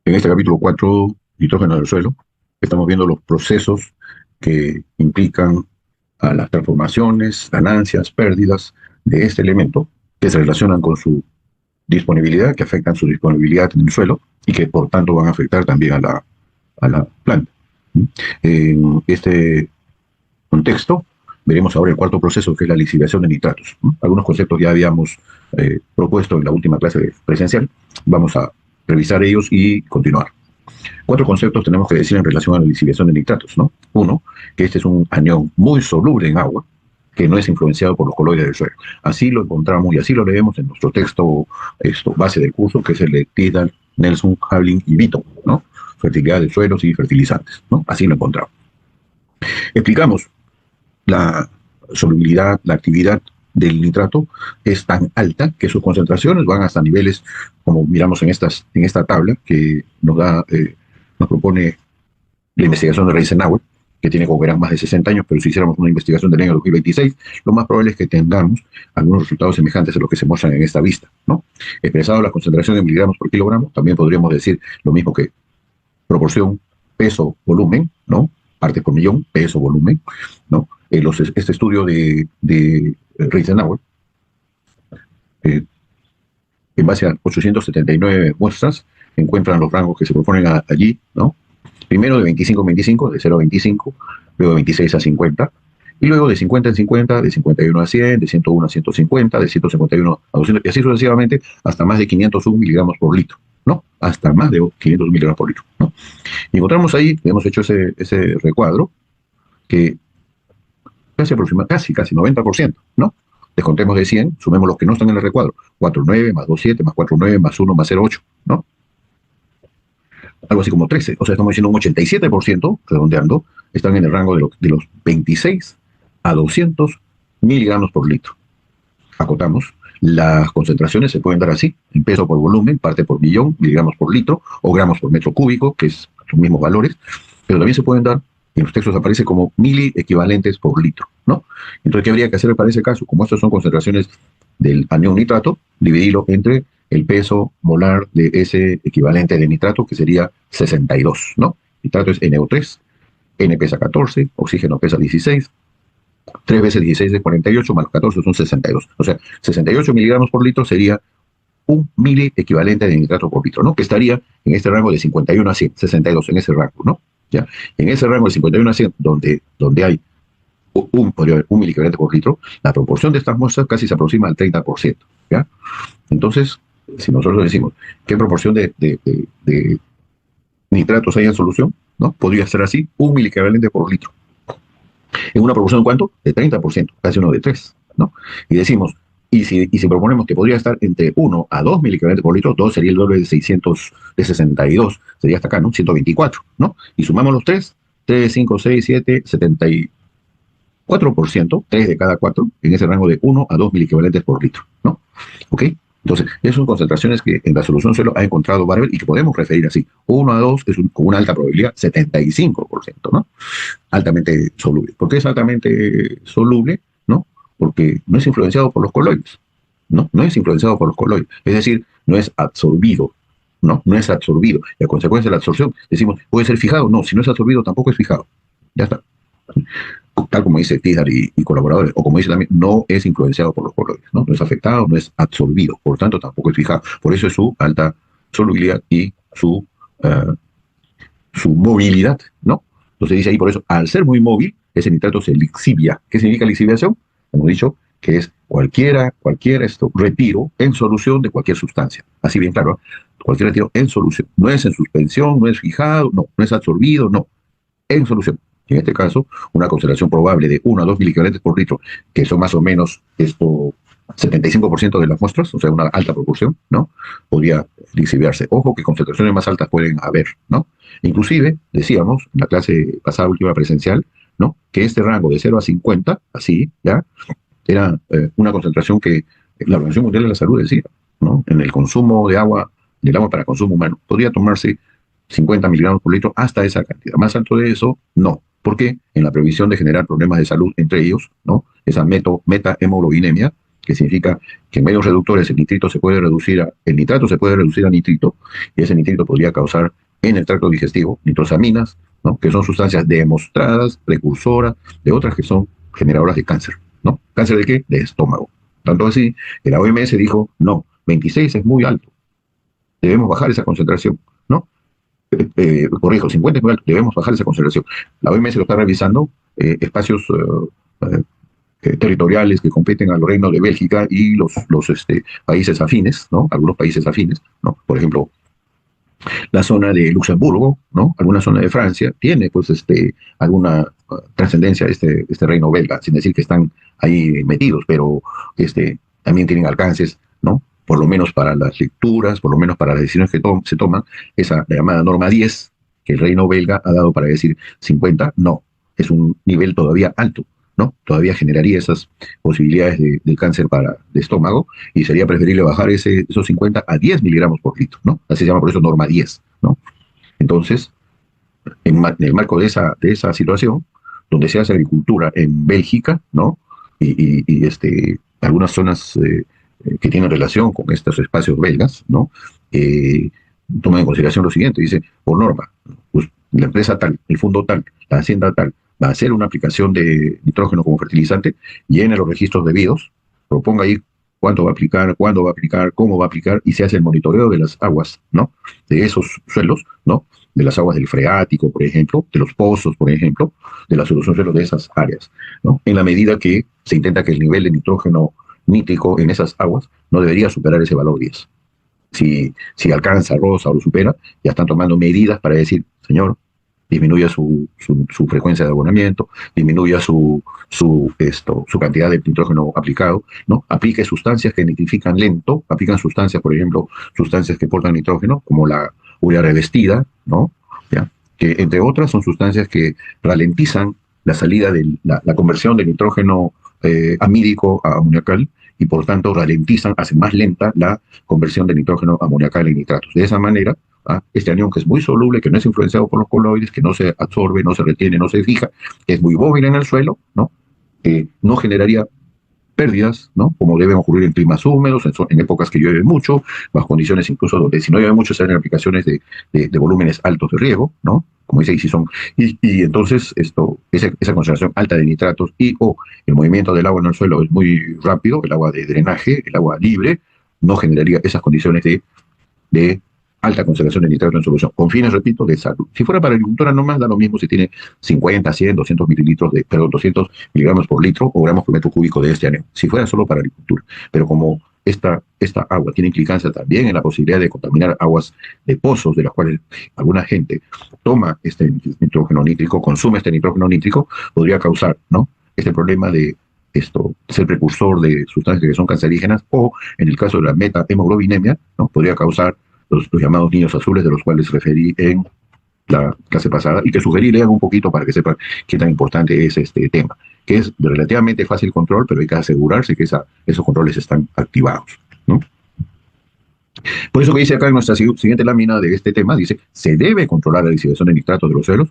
En este capítulo 4, nitrógeno del suelo, estamos viendo los procesos que implican a las transformaciones, ganancias, pérdidas de este elemento que se relacionan con su disponibilidad, que afectan su disponibilidad en el suelo y que por tanto van a afectar también a la planta. En este contexto, veremos ahora el cuarto proceso, que es la lixiviación de nitratos. Algunos conceptos ya habíamos propuesto en la última clase presencial. Vamos a revisar ellos y continuar. Cuatro conceptos tenemos que decir en relación a la lixiviación de nitratos, ¿no? Uno, que este es un anión muy soluble en agua, que no es influenciado por los coloides del suelo. Así lo encontramos y así lo leemos en nuestro texto base del curso, que es el de Tidal, Nelson, Havling y Vito, ¿no? Fertilidad de suelos y fertilizantes, ¿no? Así lo encontramos. Explicamos la solubilidad, la actividad del nitrato es tan alta que sus concentraciones van hasta niveles, como miramos en esta tabla, que nos propone la investigación de Reisenauer, que tiene, como verán, más de 60 años, pero si hiciéramos una investigación del año 2026, lo más probable es que tengamos algunos resultados semejantes a los que se muestran en esta vista, ¿no? Expresado la concentración en miligramos por kilogramo, también podríamos decir lo mismo que proporción peso-volumen, ¿no? Partes por millón, peso-volumen, ¿no? Este estudio de Reisenauer, en base a 879 muestras, encuentran los rangos que se proponen allí, ¿no? Primero de 25 en 25, de 0 a 25, luego de 26 a 50, y luego de 50 en 50, de 51 a 100, de 101 a 150, de 151 a 200, y así sucesivamente, hasta más de 501 miligramos por litro, ¿no? Hasta más de 500 miligramos por litro, ¿no? Y encontramos ahí, hemos hecho ese recuadro, que casi 90%, ¿no? Descontemos de 100, sumemos los que no están en el recuadro. 4,9 más 2,7 más 4,9 más 1 más 0,8, ¿no? Algo así como 13. O sea, estamos diciendo un 87%, redondeando, están en el rango de los 26 a 200 miligramos por litro. Acotamos, las concentraciones se pueden dar así, en peso por volumen, parte por millón, miligramos por litro, o gramos por metro cúbico, que es los mismos valores, pero también se pueden dar, en los textos aparece como mili equivalentes por litro, ¿no? Entonces, ¿qué habría que hacer para ese caso? Como estas son concentraciones del anión nitrato, dividirlo entre el peso molar de ese equivalente de nitrato, que sería 62, ¿no? Nitrato es NO3, N pesa 14, oxígeno pesa 16, 3 veces 16 es 48, más 14 son 62. O sea, 68 miligramos por litro sería un mili equivalente de nitrato por litro, ¿no? Que estaría en este rango de 51 a 100, 62, en ese rango, ¿no? ¿Ya? En ese rango de 51 a 100, donde hay podría haber un miliequivalente por litro, la proporción de estas muestras casi se aproxima al 30%, ¿ya? Entonces, si nosotros decimos qué proporción de nitratos hay en solución, ¿no? Podría ser así, un miliequivalente por litro. ¿En una proporción de cuánto? De 30%, casi uno de 3, ¿no? Y decimos, y si proponemos que podría estar entre 1 a 2 miliequivalentes por litro, 2 sería el doble de 62, sería hasta acá, ¿no? 124, ¿no? Y sumamos los 3, 5, 6, 7, 74%, 3 de cada 4, en ese rango de 1 a 2 miliequivalentes por litro, ¿no? ¿Ok? Entonces, esas son concentraciones que en la solución suelo ha encontrado Barber y que podemos referir así. 1 a 2 es con una alta probabilidad, 75%, ¿no? Altamente soluble. ¿Por qué es altamente soluble? ¿No? Porque no es influenciado por los coloides, ¿no? No es influenciado por los coloides. Es decir, no es absorbido, ¿no? No es absorbido. Y a consecuencia de la absorción, decimos, ¿puede ser fijado? No, si no es absorbido, tampoco es fijado. Ya está. Tal como dice Tidal y colaboradores, o como dice también, no es influenciado por los coloides, ¿no? No es afectado, no es absorbido, por tanto tampoco es fijado. Por eso es su alta solubilidad y su movilidad, ¿no? Entonces dice ahí, por eso, al ser muy móvil, ese nitrato se lixivia. ¿Qué significa lixiviación? Hemos dicho que es cualquier retiro en solución de cualquier sustancia. Así bien claro, ¿eh? Cualquier retiro en solución. No es en suspensión, no es fijado, no es absorbido, no. En solución. En este caso, una concentración probable de 1 a 2 miliequivalentes por litro, que son más o menos 75% de las muestras, o sea, una alta proporción, ¿no? Podría lixiviarse. Ojo que concentraciones más altas pueden haber, ¿no? Inclusive, decíamos, en la clase pasada, última presencial, ¿no? Que este rango de 0 a 50, así, ¿ya? Era una concentración que la Organización Mundial de la Salud decía, ¿no? En el consumo de agua, del agua para consumo humano, podría tomarse 50 miligramos por litro hasta esa cantidad. Más alto de eso, no. ¿Por qué? En la previsión de generar problemas de salud, entre ellos, ¿no? Esa metahemoglobinemia, que significa que en medios reductores el nitrato se puede reducir a nitrito, y ese nitrito podría causar en el tracto digestivo nitrosaminas, ¿no? Que son sustancias demostradas, precursoras de otras que son generadoras de cáncer, ¿no? ¿Cáncer de qué? De estómago. Tanto así que la OMS dijo, no, 26 es muy alto, debemos bajar esa concentración, ¿no? Corrijo, 50 es muy alto, debemos bajar esa concentración. La OMS lo está revisando, espacios territoriales que competen al reino de Bélgica y los países afines, ¿no? Algunos países afines, ¿no? Por ejemplo, la zona de Luxemburgo, ¿no? Alguna zona de Francia, tiene pues alguna trascendencia este reino belga, sin decir que están ahí metidos, pero también tienen alcances, ¿no? Por lo menos para las lecturas, por lo menos para las decisiones que se toman, la llamada norma 10, que el reino belga ha dado para decir 50, no, es un nivel todavía alto, ¿no? Todavía generaría esas posibilidades del cáncer de estómago, y sería preferible bajar esos 50 a 10 miligramos por litro, ¿no? Así se llama por eso norma 10, ¿no? Entonces, en el marco de esa situación, donde se hace agricultura en Bélgica, ¿no? Y algunas zonas que tienen relación con estos espacios belgas, ¿no? Toman en consideración lo siguiente, dice, por norma, pues, la empresa tal, el fondo tal, la hacienda tal, va a hacer una aplicación de nitrógeno como fertilizante, llene los registros debidos, proponga ahí cuánto va a aplicar, cuándo va a aplicar, cómo va a aplicar, y se hace el monitoreo de las aguas, ¿no? De esos suelos, ¿no? De las aguas del freático, por ejemplo, de los pozos, por ejemplo, de la solución suelo de esas áreas, ¿no? En la medida que se intenta que el nivel de nitrógeno nítrico en esas aguas no debería superar ese valor 10. Si alcanza, rosa o lo supera, ya están tomando medidas para decir, señor, disminuya su frecuencia de abonamiento, disminuya su cantidad de nitrógeno aplicado, ¿no? Aplique sustancias que nitrifican lento, aplican sustancias, por ejemplo, sustancias que portan nitrógeno, como la urea revestida, ¿no? ¿Ya? Que entre otras son sustancias que ralentizan la salida de la conversión de nitrógeno amídico a amoniacal, y por tanto ralentizan, hacen más lenta la conversión de nitrógeno amoniacal en nitratos. De esa manera, este anión, que es muy soluble, que no es influenciado por los coloides, que no se absorbe, no se retiene, no se fija, que es muy móvil en el suelo, ¿no? No generaría pérdidas, ¿no? Como deben ocurrir en climas húmedos, en épocas que llueve mucho, bajo condiciones incluso donde si no llueve mucho salen aplicaciones de volúmenes altos de riego, ¿no? Como dice, y entonces esa concentración alta de nitratos o el movimiento del agua en el suelo es muy rápido, el agua de drenaje, el agua libre, no generaría esas condiciones de alta concentración de nitrato en solución, con fines, repito, de salud. Si fuera para agricultura nomás, da lo mismo si tiene 50, 100, 200 mililitros, 200 miligramos por litro o gramos por metro cúbico de este anión, si fuera solo para agricultura. Pero como esta agua tiene implicancia también en la posibilidad de contaminar aguas de pozos, de las cuales alguna gente toma este nitrógeno nítrico, consume este nitrógeno nítrico, podría causar, ¿no?, este problema de ser precursor de sustancias que son cancerígenas, o en el caso de la meta-hemoglobinemia, ¿no?, podría causar los llamados niños azules, de los cuales referí en la clase pasada, y que sugerí lean un poquito para que sepan qué tan importante es este tema, que es de relativamente fácil control, pero hay que asegurarse que esos controles están activados, ¿no? Por eso que dice acá en nuestra siguiente lámina de este tema, dice, se debe controlar la disipación de nitratos de los suelos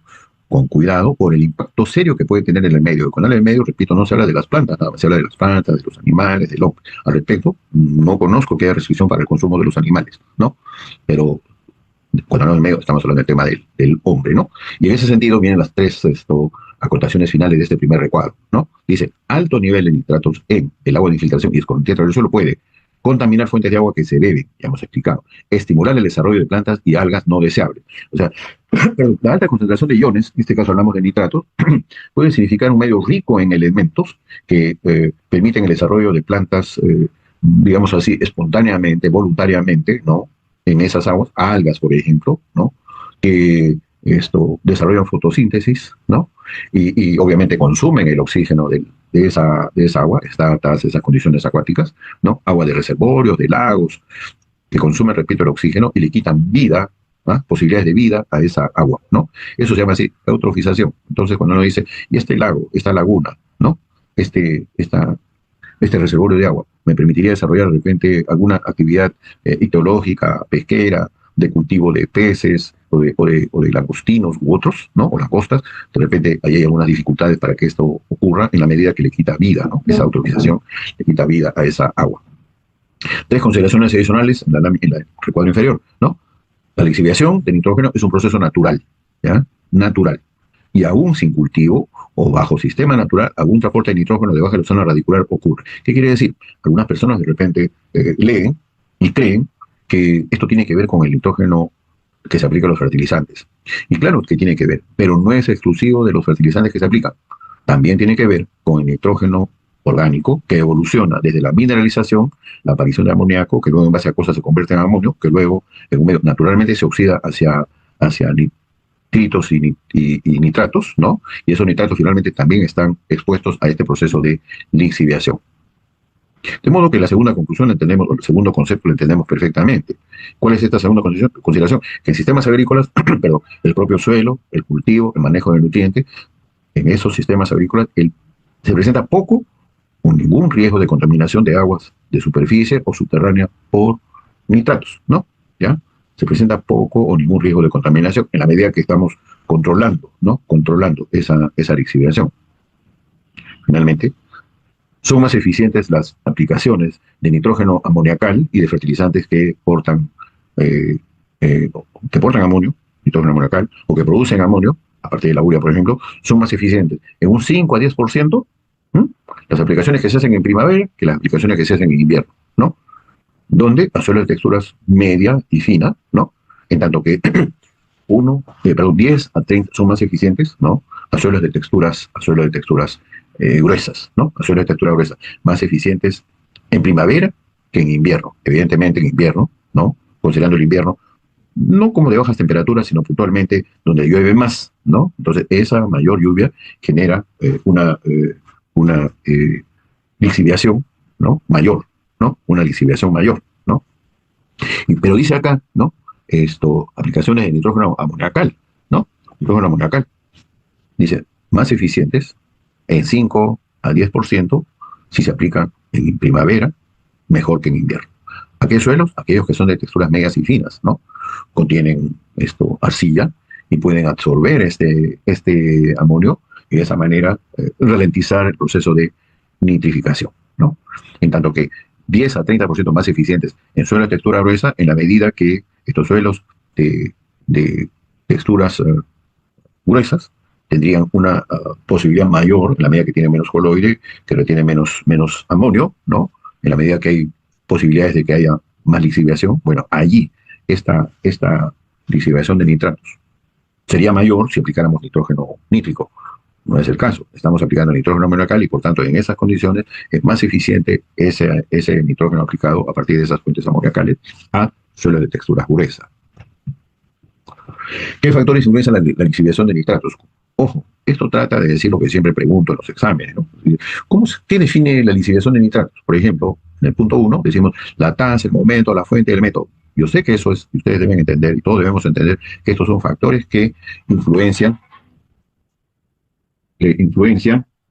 con cuidado por el impacto serio que puede tener en el medio. Y con el medio, repito, no se habla de las plantas, nada más se habla de las plantas, de los animales, del hombre. Al respecto, no conozco que haya restricción para el consumo de los animales, ¿no? Pero cuando hablamos del medio, estamos hablando del tema del hombre, ¿no? Y en ese sentido vienen las tres acotaciones finales de este primer recuadro, ¿no? Dice, alto nivel de nitratos en el agua de infiltración y escorrentía del suelo puede contaminar fuentes de agua que se beben, ya hemos explicado, estimular el desarrollo de plantas y algas no deseables. O sea, la alta concentración de iones, en este caso hablamos de nitratos, puede significar un medio rico en elementos que permiten el desarrollo de plantas, digamos así, espontáneamente, voluntariamente, ¿no?, en esas aguas, algas, por ejemplo, ¿no?, que desarrollan fotosíntesis, ¿no?, y obviamente consumen el oxígeno de esa agua, está adaptadas a esas condiciones acuáticas, ¿no?, agua de reservorios, de lagos, que consumen, repito, el oxígeno y le quitan vida, posibilidades de vida a esa agua, ¿no? Eso se llama así, eutrofización. Entonces, cuando uno dice, y este lago, esta laguna, ¿no?, este reservorio de agua, me permitiría desarrollar de repente alguna actividad ictiológica, pesquera, de cultivo de peces, o de langostinos u otros, ¿no? O langostas, de repente ahí hay algunas dificultades para que esto ocurra en la medida que le quita vida, ¿no? Esa autorización le quita vida a esa agua. Tres consideraciones adicionales en el recuadro inferior, ¿no? La lixiviación de nitrógeno es un proceso natural, ¿ya? Natural. Y aún sin cultivo o bajo sistema natural, algún transporte de nitrógeno debajo de la zona radicular ocurre. ¿Qué quiere decir? Algunas personas de repente leen y creen que esto tiene que ver con el nitrógeno que se aplica a los fertilizantes. Y claro que tiene que ver, pero no es exclusivo de los fertilizantes que se aplican. También tiene que ver con el nitrógeno orgánico que evoluciona desde la mineralización, la aparición de amoníaco, que luego en base a cosas se convierte en amonio, que luego en un medio naturalmente se oxida hacia nitritos y nitratos, ¿no? Y esos nitratos finalmente también están expuestos a este proceso de lixiviación. De modo que la segunda conclusión entendemos, o el segundo concepto lo entendemos perfectamente. ¿Cuál es esta segunda consideración? Que en sistemas agrícolas, perdón, el propio suelo, el cultivo, el manejo del nutriente, en esos sistemas agrícolas se presenta poco o ningún riesgo de contaminación de aguas de superficie o subterránea por nitratos, ¿no? ¿Ya? Se presenta poco o ningún riesgo de contaminación en la medida que estamos controlando, ¿no? Controlando esa lixiviación. Finalmente, son más eficientes las aplicaciones de nitrógeno amoniacal y de fertilizantes que portan amonio, nitrógeno amoniacal, o que producen amonio, aparte de la urea, por ejemplo, son más eficientes en un 5 a 10%, las aplicaciones que se hacen en primavera que las aplicaciones que se hacen en invierno, ¿no? Donde a suelos de texturas media y fina, ¿no? En tanto que 10 a 30 son más eficientes, ¿no? A suelos de texturas gruesas, ¿no? A suelos de textura gruesa, más eficientes en primavera que en invierno. Evidentemente en invierno, ¿no? Considerando el invierno, no como de bajas temperaturas, sino puntualmente donde llueve más, ¿no? Entonces esa mayor lluvia genera una lixiviación, ¿no? Mayor, ¿no? Una lixiviación mayor, ¿no? Pero dice acá, ¿no? Aplicaciones de nitrógeno amoniacal, ¿no? Nitrógeno amoniacal. Dice, más eficientes en 5 a 10% si se aplican en primavera, mejor que en invierno. ¿A qué suelos? Aquellos que son de texturas medias y finas, ¿no? Contienen arcilla y pueden absorber este amonio y de esa manera ralentizar el proceso de nitrificación, ¿no? En tanto que 10 a 30% más eficientes en suelos de textura gruesa en la medida que estos suelos de texturas gruesas tendrían una posibilidad mayor en la medida que tiene menos coloide, que retiene menos amonio, ¿no? En la medida que hay posibilidades de que haya más lixiviación, bueno, allí esta lixiviación de nitratos sería mayor si aplicáramos nitrógeno nítrico. No es el caso. Estamos aplicando nitrógeno amoniacal y por tanto en esas condiciones es más eficiente ese nitrógeno aplicado a partir de esas fuentes amoniacales a suelos de texturas gruesas. ¿Qué factores influencian la lixiviación de nitratos? Ojo, esto trata de decir lo que siempre pregunto en los exámenes, ¿no? ¿Qué define la lixiviación de nitratos? Por ejemplo, en el punto 1 decimos la tasa, el momento, la fuente y el método. Yo sé que eso es, ustedes deben entender y todos debemos entender que estos son factores que influencian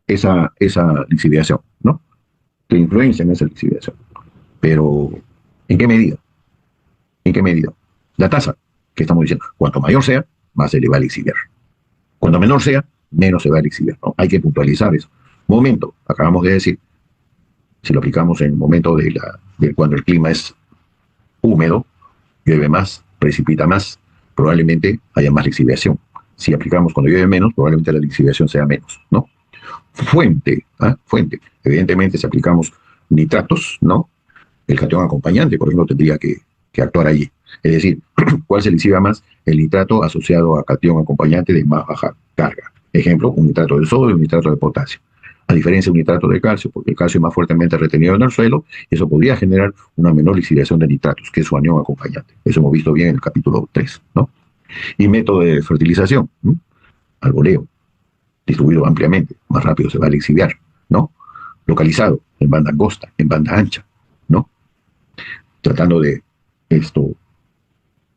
esa lixiviación, ¿no? Que influencian esa lixiviación. Pero, ¿en qué medida? ¿En qué medida? La tasa, que estamos diciendo, cuanto mayor sea, más se le va a lixiviar. Cuanto menor sea, menos se va a lixiviar, ¿no? Hay que puntualizar eso. Momento, acabamos de decir, si lo aplicamos en el momento de cuando el clima es húmedo, llueve más, precipita más, probablemente haya más lixiviación. Si aplicamos cuando llueve menos, probablemente la lixiviación sea menos, ¿no? Fuente. Evidentemente, si aplicamos nitratos, ¿no? El catión acompañante, por ejemplo, tendría que actuar allí. Es decir, ¿cuál se lixivia más? El nitrato asociado a catión acompañante de más baja carga. Ejemplo, un nitrato de sodio y un nitrato de potasio. A diferencia de un nitrato de calcio, porque el calcio es más fuertemente retenido en el suelo, eso podría generar una menor lixiviación de nitratos, que es su anión acompañante. Eso hemos visto bien en el capítulo 3, ¿no? Y método de fertilización, arboleo, distribuido ampliamente, más rápido se va a lixiviar, ¿no? Localizado, en banda angosta, en banda ancha, ¿no? Tratando de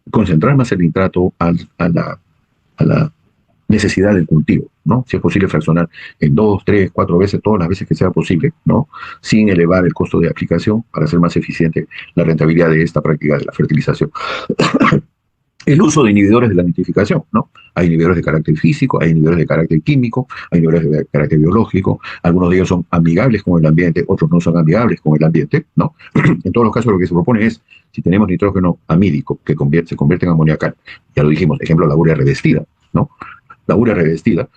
concentrar más el nitrato a la necesidad del cultivo, ¿no? Si es posible fraccionar en 2, 3, 4 veces, todas las veces que sea posible, ¿no? Sin elevar el costo de aplicación para hacer más eficiente la rentabilidad de esta práctica de la fertilización. El uso de inhibidores de la nitrificación, ¿no? Hay inhibidores de carácter físico, hay inhibidores de carácter químico, hay inhibidores de carácter biológico, algunos de ellos son amigables con el ambiente, otros no son amigables con el ambiente, ¿no? En todos los casos lo que se propone es, si tenemos nitrógeno amídico que se convierte en amoniacal, ya lo dijimos, ejemplo, la urea revestida, ¿no? La urea revestida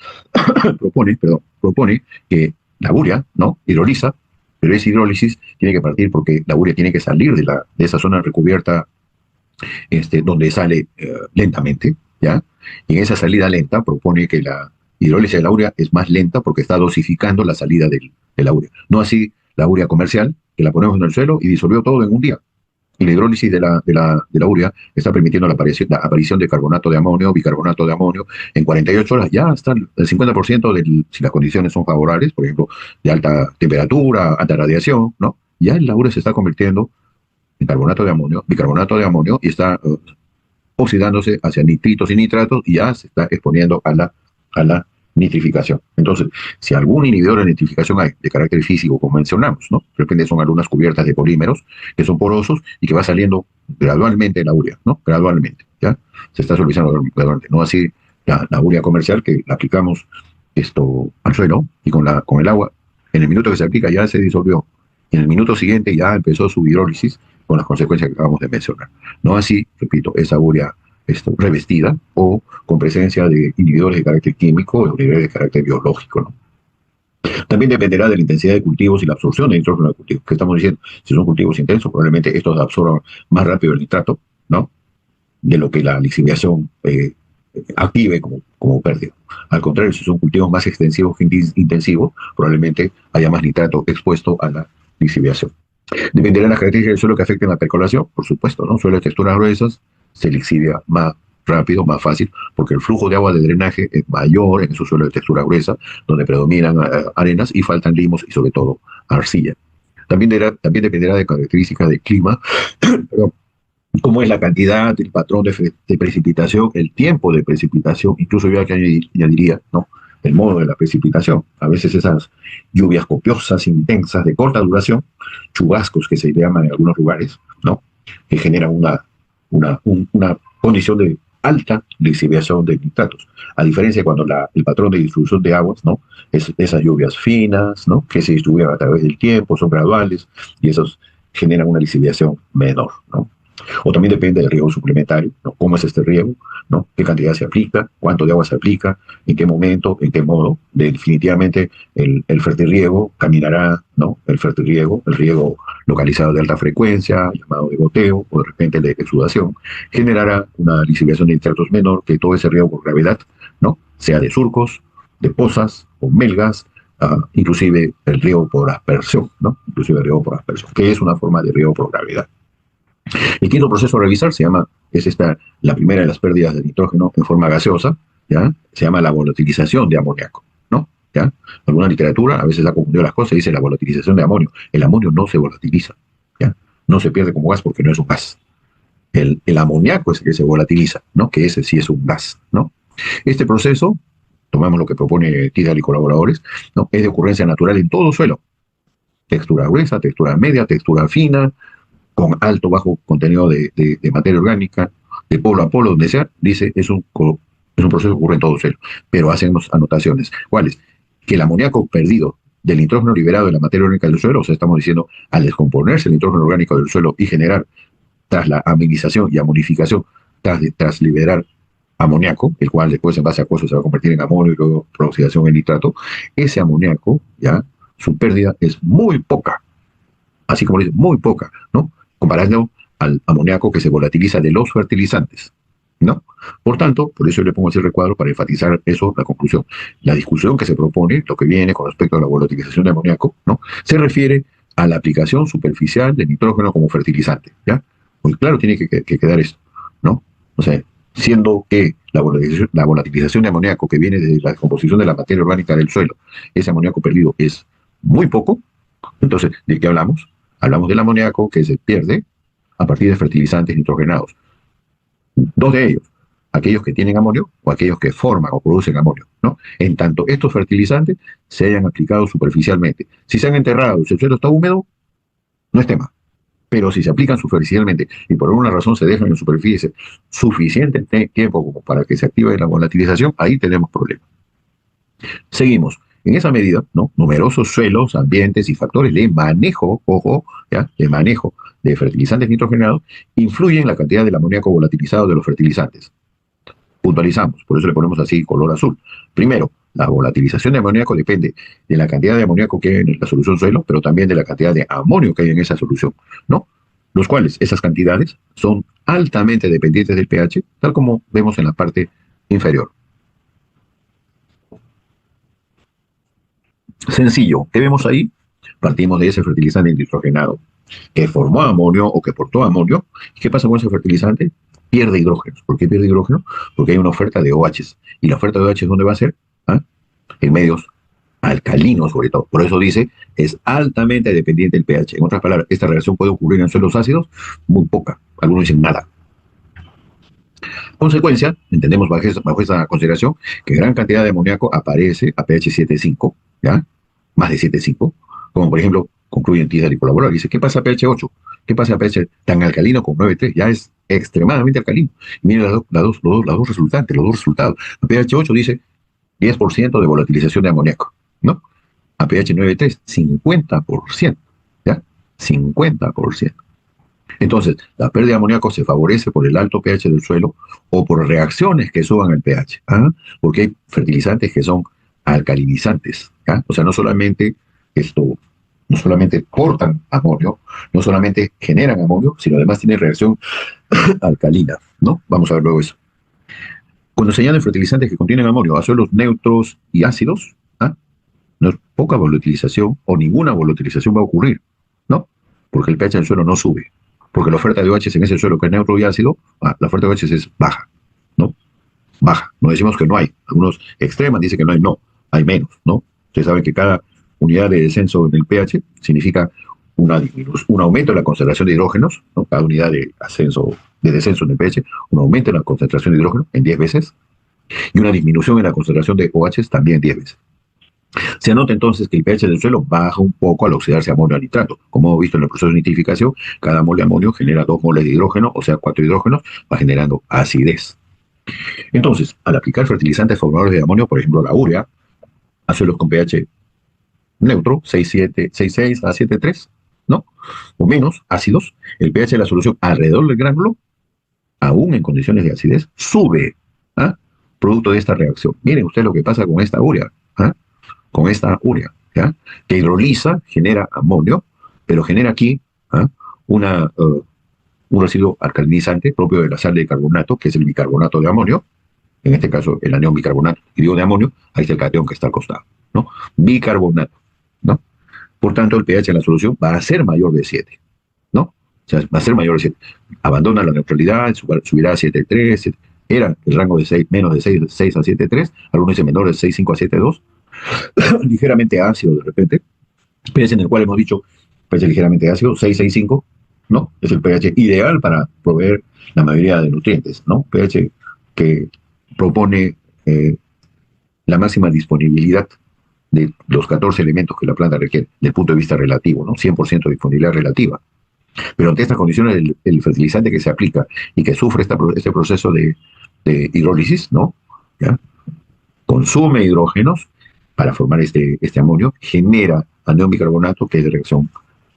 propone que la urea, ¿no? Hidroliza, pero esa hidrólisis tiene que partir porque la urea tiene que salir de esa zona recubierta donde sale lentamente, ¿ya? Y en esa salida lenta propone que la hidrólisis de la urea es más lenta porque está dosificando la salida de la urea. No así la urea comercial, que la ponemos en el suelo y disolvió todo en un día. Y la hidrólisis de la urea está permitiendo la aparición de carbonato de amonio, bicarbonato de amonio. En 48 horas ya está el 50% si las condiciones son favorables, por ejemplo, de alta temperatura, alta radiación, ¿no? Ya la urea se está convirtiendo en carbonato de amonio, bicarbonato de amonio, y está oxidándose hacia nitritos y nitratos y ya se está exponiendo a la nitrificación. Entonces, si algún inhibidor de nitrificación hay de carácter físico, como mencionamos, ¿no? De repente son algunas cubiertas de polímeros que son porosos y que va saliendo gradualmente la urea, ¿no? Gradualmente, ¿ya? Se está solucionando gradualmente. No así la urea comercial que la aplicamos al suelo y con el agua, en el minuto que se aplica ya se disolvió. En el minuto siguiente ya empezó su hidrólisis con las consecuencias que acabamos de mencionar. No así, repito, esa urea revestida o con presencia de inhibidores de carácter químico o inhibidores de carácter biológico, ¿no? También dependerá de la intensidad de cultivos y la absorción de nitrógeno de cultivos. ¿Qué estamos diciendo? Si son cultivos intensos, probablemente estos absorban más rápido el nitrato, ¿no? De lo que la lixiviación active como pérdida. Al contrario, si son cultivos más extensivos que intensivos, probablemente haya más nitrato expuesto a la lixiviación. Dependerá de las características del suelo que afecten la percolación, por supuesto, ¿no? Suelo de texturas gruesas se lixivia más rápido, más fácil, porque el flujo de agua de drenaje es mayor en esos suelos de textura gruesa, donde predominan arenas y faltan limos y sobre todo arcilla. También dependerá de características del clima, perdón, cómo es la cantidad, el patrón de precipitación, el tiempo de precipitación, incluso yo aquí añadiría, ¿no? El modo de la precipitación. A veces esas lluvias copiosas, intensas, de corta duración, chubascos que se llaman en algunos lugares, ¿no? Que generan una condición de alta lixiviación de nitratos. A diferencia de cuando el patrón de distribución de aguas, ¿no? Esas lluvias finas, ¿no? Que se distribuyen a través del tiempo, son graduales y esos generan una lixiviación menor, ¿no? O también depende del riego suplementario, ¿no? ¿Cómo es este riego? ¿No? ¿Qué cantidad se aplica? ¿Cuánto de agua se aplica? ¿En qué momento? ¿En qué modo? Definitivamente el fertirriego caminará, ¿no? El riego localizado de alta frecuencia, llamado de goteo, o de repente de exudación, generará una lixiviación de nitratos menor que todo ese riego por gravedad, ¿no? Sea de surcos, de pozas o melgas, inclusive el riego por aspersión, ¿no? Inclusive el riego por aspersión, que es una forma de riego por gravedad. El quinto proceso a revisar la primera de las pérdidas de nitrógeno en forma gaseosa, ¿ya? Se llama la volatilización de amoníaco, ¿no? ¿Ya? Alguna literatura a veces ha confundido las cosas y dice la volatilización de amonio. El amonio no se volatiliza, ¿ya? No se pierde como gas porque no es un gas. El amoníaco es el que se volatiliza, ¿no? Que ese sí es un gas, ¿no? Este proceso, tomamos lo que propone Tidal y colaboradores, ¿no? Es de ocurrencia natural en todo suelo. Textura gruesa, textura media, textura fina, con alto bajo contenido de materia orgánica, de polo a polo, donde sea, dice, es un proceso que ocurre en todo suelo. Pero hacemos anotaciones. ¿Cuáles? Que el amoníaco perdido del nitrógeno liberado de la materia orgánica del suelo, o sea, estamos diciendo, al descomponerse el nitrógeno orgánico del suelo y generar, tras la aminización y amonificación, tras liberar amoníaco, el cual después en base a cosas se va a convertir en amonio y luego por oxidación en nitrato, ese amoníaco, ya, su pérdida es muy poca, así como dice, muy poca, ¿no? Comparando al amoníaco que se volatiliza de los fertilizantes, ¿no? Por tanto, por eso yo le pongo ese recuadro para enfatizar eso, la conclusión. La discusión que se propone, lo que viene con respecto a la volatilización de amoníaco, ¿no? Se refiere a la aplicación superficial de nitrógeno como fertilizante, ¿ya? Muy claro tiene que quedar esto, ¿no? O sea, siendo que la volatilización de amoníaco que viene de la descomposición de la materia orgánica del suelo, ese amoníaco perdido es muy poco, entonces, ¿de qué hablamos? Hablamos del amoníaco que se pierde a partir de fertilizantes nitrogenados. Dos de ellos, aquellos que tienen amonio o aquellos que forman o producen amonio, ¿no? En tanto estos fertilizantes se hayan aplicado superficialmente. Si se han enterrado y el suelo está húmedo, no es tema. Pero si se aplican superficialmente y por alguna razón se dejan en superficie suficiente tiempo como para que se active la volatilización, ahí tenemos problemas. Seguimos. En esa medida, ¿no? Numerosos suelos, ambientes y factores de manejo, ojo, ¿ya? De manejo de fertilizantes nitrogenados influyen en la cantidad del amoníaco volatilizado de los fertilizantes. Puntualizamos, por eso le ponemos así color azul. Primero, la volatilización de amoníaco depende de la cantidad de amoníaco que hay en la solución suelo, pero también de la cantidad de amonio que hay en esa solución, ¿no? Los cuales, esas cantidades, son altamente dependientes del pH, tal como vemos en la parte inferior. Sencillo, ¿qué vemos ahí? Partimos de ese fertilizante nitrogenado que formó amonio o que portó amonio. ¿Qué pasa con ese fertilizante? Pierde hidrógenos. ¿Por qué pierde hidrógeno? Porque hay una oferta de OHs. ¿Y la oferta de OHs dónde va a ser? ¿Ah? En medios alcalinos, sobre todo. Por eso dice, es altamente dependiente del pH. En otras palabras, esta reacción puede ocurrir en suelos ácidos, muy poca. Algunos dicen nada. Consecuencia, entendemos bajo esta consideración que gran cantidad de amoníaco aparece a pH 7,5, ¿ya? Más de 7,5, como por ejemplo concluyen Tisdale y colaborador. Dice, ¿qué pasa a pH 8? ¿Qué pasa a pH tan alcalino como 9,3? Ya es extremadamente alcalino. Y miren las dos resultantes, los dos resultados. A pH 8 dice 10% de volatilización de amoníaco, ¿no? A pH 9,3, 50%, ¿ya? 50%. Entonces, la pérdida de amoníaco se favorece por el alto pH del suelo o por reacciones que suban el pH, ¿ah? Porque hay fertilizantes que son alcalinizantes, ¿ah? O sea, no solamente portan amonio, no solamente generan amonio, sino además tienen reacción alcalina, ¿no? Vamos a ver luego eso. Cuando se añaden fertilizantes que contienen amonio a suelos neutros y ácidos, ¿ah? No es poca volatilización o ninguna volatilización va a ocurrir, ¿no? Porque el pH del suelo no sube. Porque la oferta de OH en ese suelo que es neutro y ácido, la oferta de OH es baja, ¿no? Baja. No decimos que no hay. Algunos extreman dicen que no, hay menos, ¿no? Ustedes saben que cada unidad de descenso en el pH significa un aumento en la concentración de hidrógenos, ¿no? Cada unidad de descenso en el pH, un aumento en la concentración de hidrógeno en 10 veces, y una disminución en la concentración de OH también 10 veces. Se anota entonces que el pH del suelo baja un poco al oxidarse amonio a nitrato. Como hemos visto en el proceso de nitrificación, cada mole de amonio genera 2 moles de hidrógeno, o sea, 4 hidrógenos, va generando acidez. Entonces, al aplicar fertilizantes formadores de amonio, por ejemplo la urea, a suelos con pH neutro, 6,6 a 7,3, ¿no? O menos ácidos, el pH de la solución alrededor del gránulo, aún en condiciones de acidez, sube, ¿ah? Producto de esta reacción. Miren ustedes lo que pasa con esta urea, ¿ah? Con esta urea, ¿ya? Que hidroliza, genera amonio, pero genera aquí, ¿ah? Un residuo alcalinizante propio de la sal de carbonato, que es el bicarbonato de amonio, en este caso el anión bicarbonato, y digo de amonio, ahí está el catión que está al costado, ¿no? Bicarbonato, ¿no? Por tanto, el pH de la solución va a ser mayor de 7, ¿no? O sea, va a ser mayor de 7. Abandona la neutralidad, subirá a 7,3, era el rango de 6, menos de 6 a 7,3, algunos dicen menor de 6,5 a 7,2, ligeramente ácido de repente, pH en el cual hemos dicho pH ligeramente ácido, 6,65, ¿no? Es el pH ideal para proveer la mayoría de nutrientes, ¿no? pH que propone la máxima disponibilidad de los 14 elementos que la planta requiere, desde el punto de vista relativo, ¿no? 100% de disponibilidad relativa. Pero ante estas condiciones, el fertilizante que se aplica y que sufre este proceso de hidrólisis, ¿no? ¿Ya? Consume hidrógenos para formar este amonio, genera anión bicarbonato, que es de reacción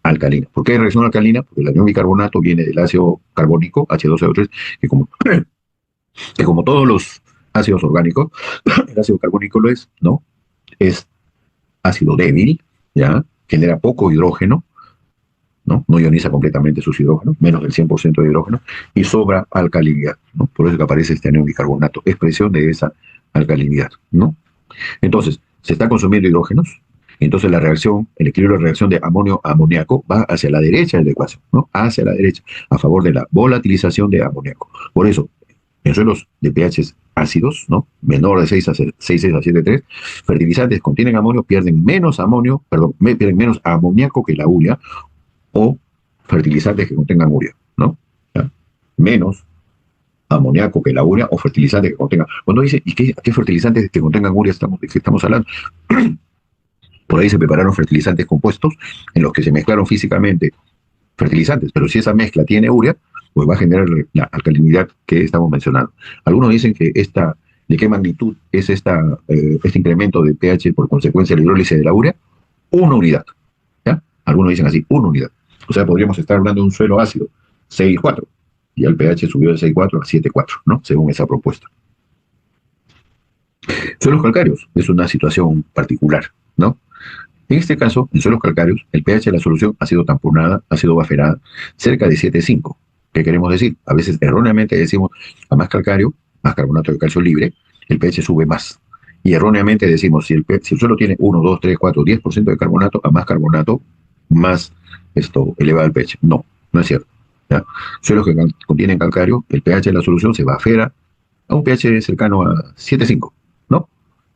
alcalina. ¿Por qué es reacción alcalina? Porque el anión bicarbonato viene del ácido carbónico, H2CO3, que como todos los ácidos orgánicos, el ácido carbónico lo es, ¿no? Es ácido débil, ¿ya? Genera poco hidrógeno, ¿no? No ioniza completamente sus hidrógenos, menos del 100% de hidrógeno, y sobra alcalinidad, ¿no? Por eso que aparece este anión bicarbonato, expresión de esa alcalinidad, ¿no? Entonces, se está consumiendo hidrógenos, entonces la reacción, el equilibrio de reacción de amonio a amoníaco va hacia la derecha de la ecuación, ¿no? Hacia la derecha, a favor de la volatilización de amoníaco. Por eso, en suelos de pH ácidos, ¿no? Menor de 6 a 7,3, fertilizantes que contienen amonio pierden menos amoníaco que la urea, o fertilizantes que contengan urea, ¿no? ¿Ya? Menos amoníaco que la urea o fertilizantes que contengan. Cuando dice, ¿y qué fertilizantes que contengan urea de qué estamos hablando? Por ahí se prepararon fertilizantes compuestos en los que se mezclaron físicamente fertilizantes, pero si esa mezcla tiene urea, pues va a generar la alcalinidad que estamos mencionando. Algunos dicen que ¿de qué magnitud es este incremento de pH por consecuencia de la hidrólisis de la urea? Una unidad. ¿Ya? Algunos dicen así, una unidad. O sea, podríamos estar hablando de un suelo ácido, 6,4, y el pH subió de 6,4 a 7,4, ¿no? Según esa propuesta. Suelos calcáreos es una situación particular, ¿no? En este caso, en suelos calcáreos, el pH de la solución ha sido tamponada, ha sido baferada cerca de 7,5. ¿Qué queremos decir? A veces erróneamente decimos a más calcáreo, más carbonato de calcio libre, el pH sube más. Y erróneamente decimos, si el suelo tiene 1, 2, 3, 4, 10% de carbonato, a más carbonato, más eleva el pH. No, no es cierto. ¿Ya? Suelos que contienen calcario, el pH de la solución se bafera a un pH cercano a 7,5, ¿no?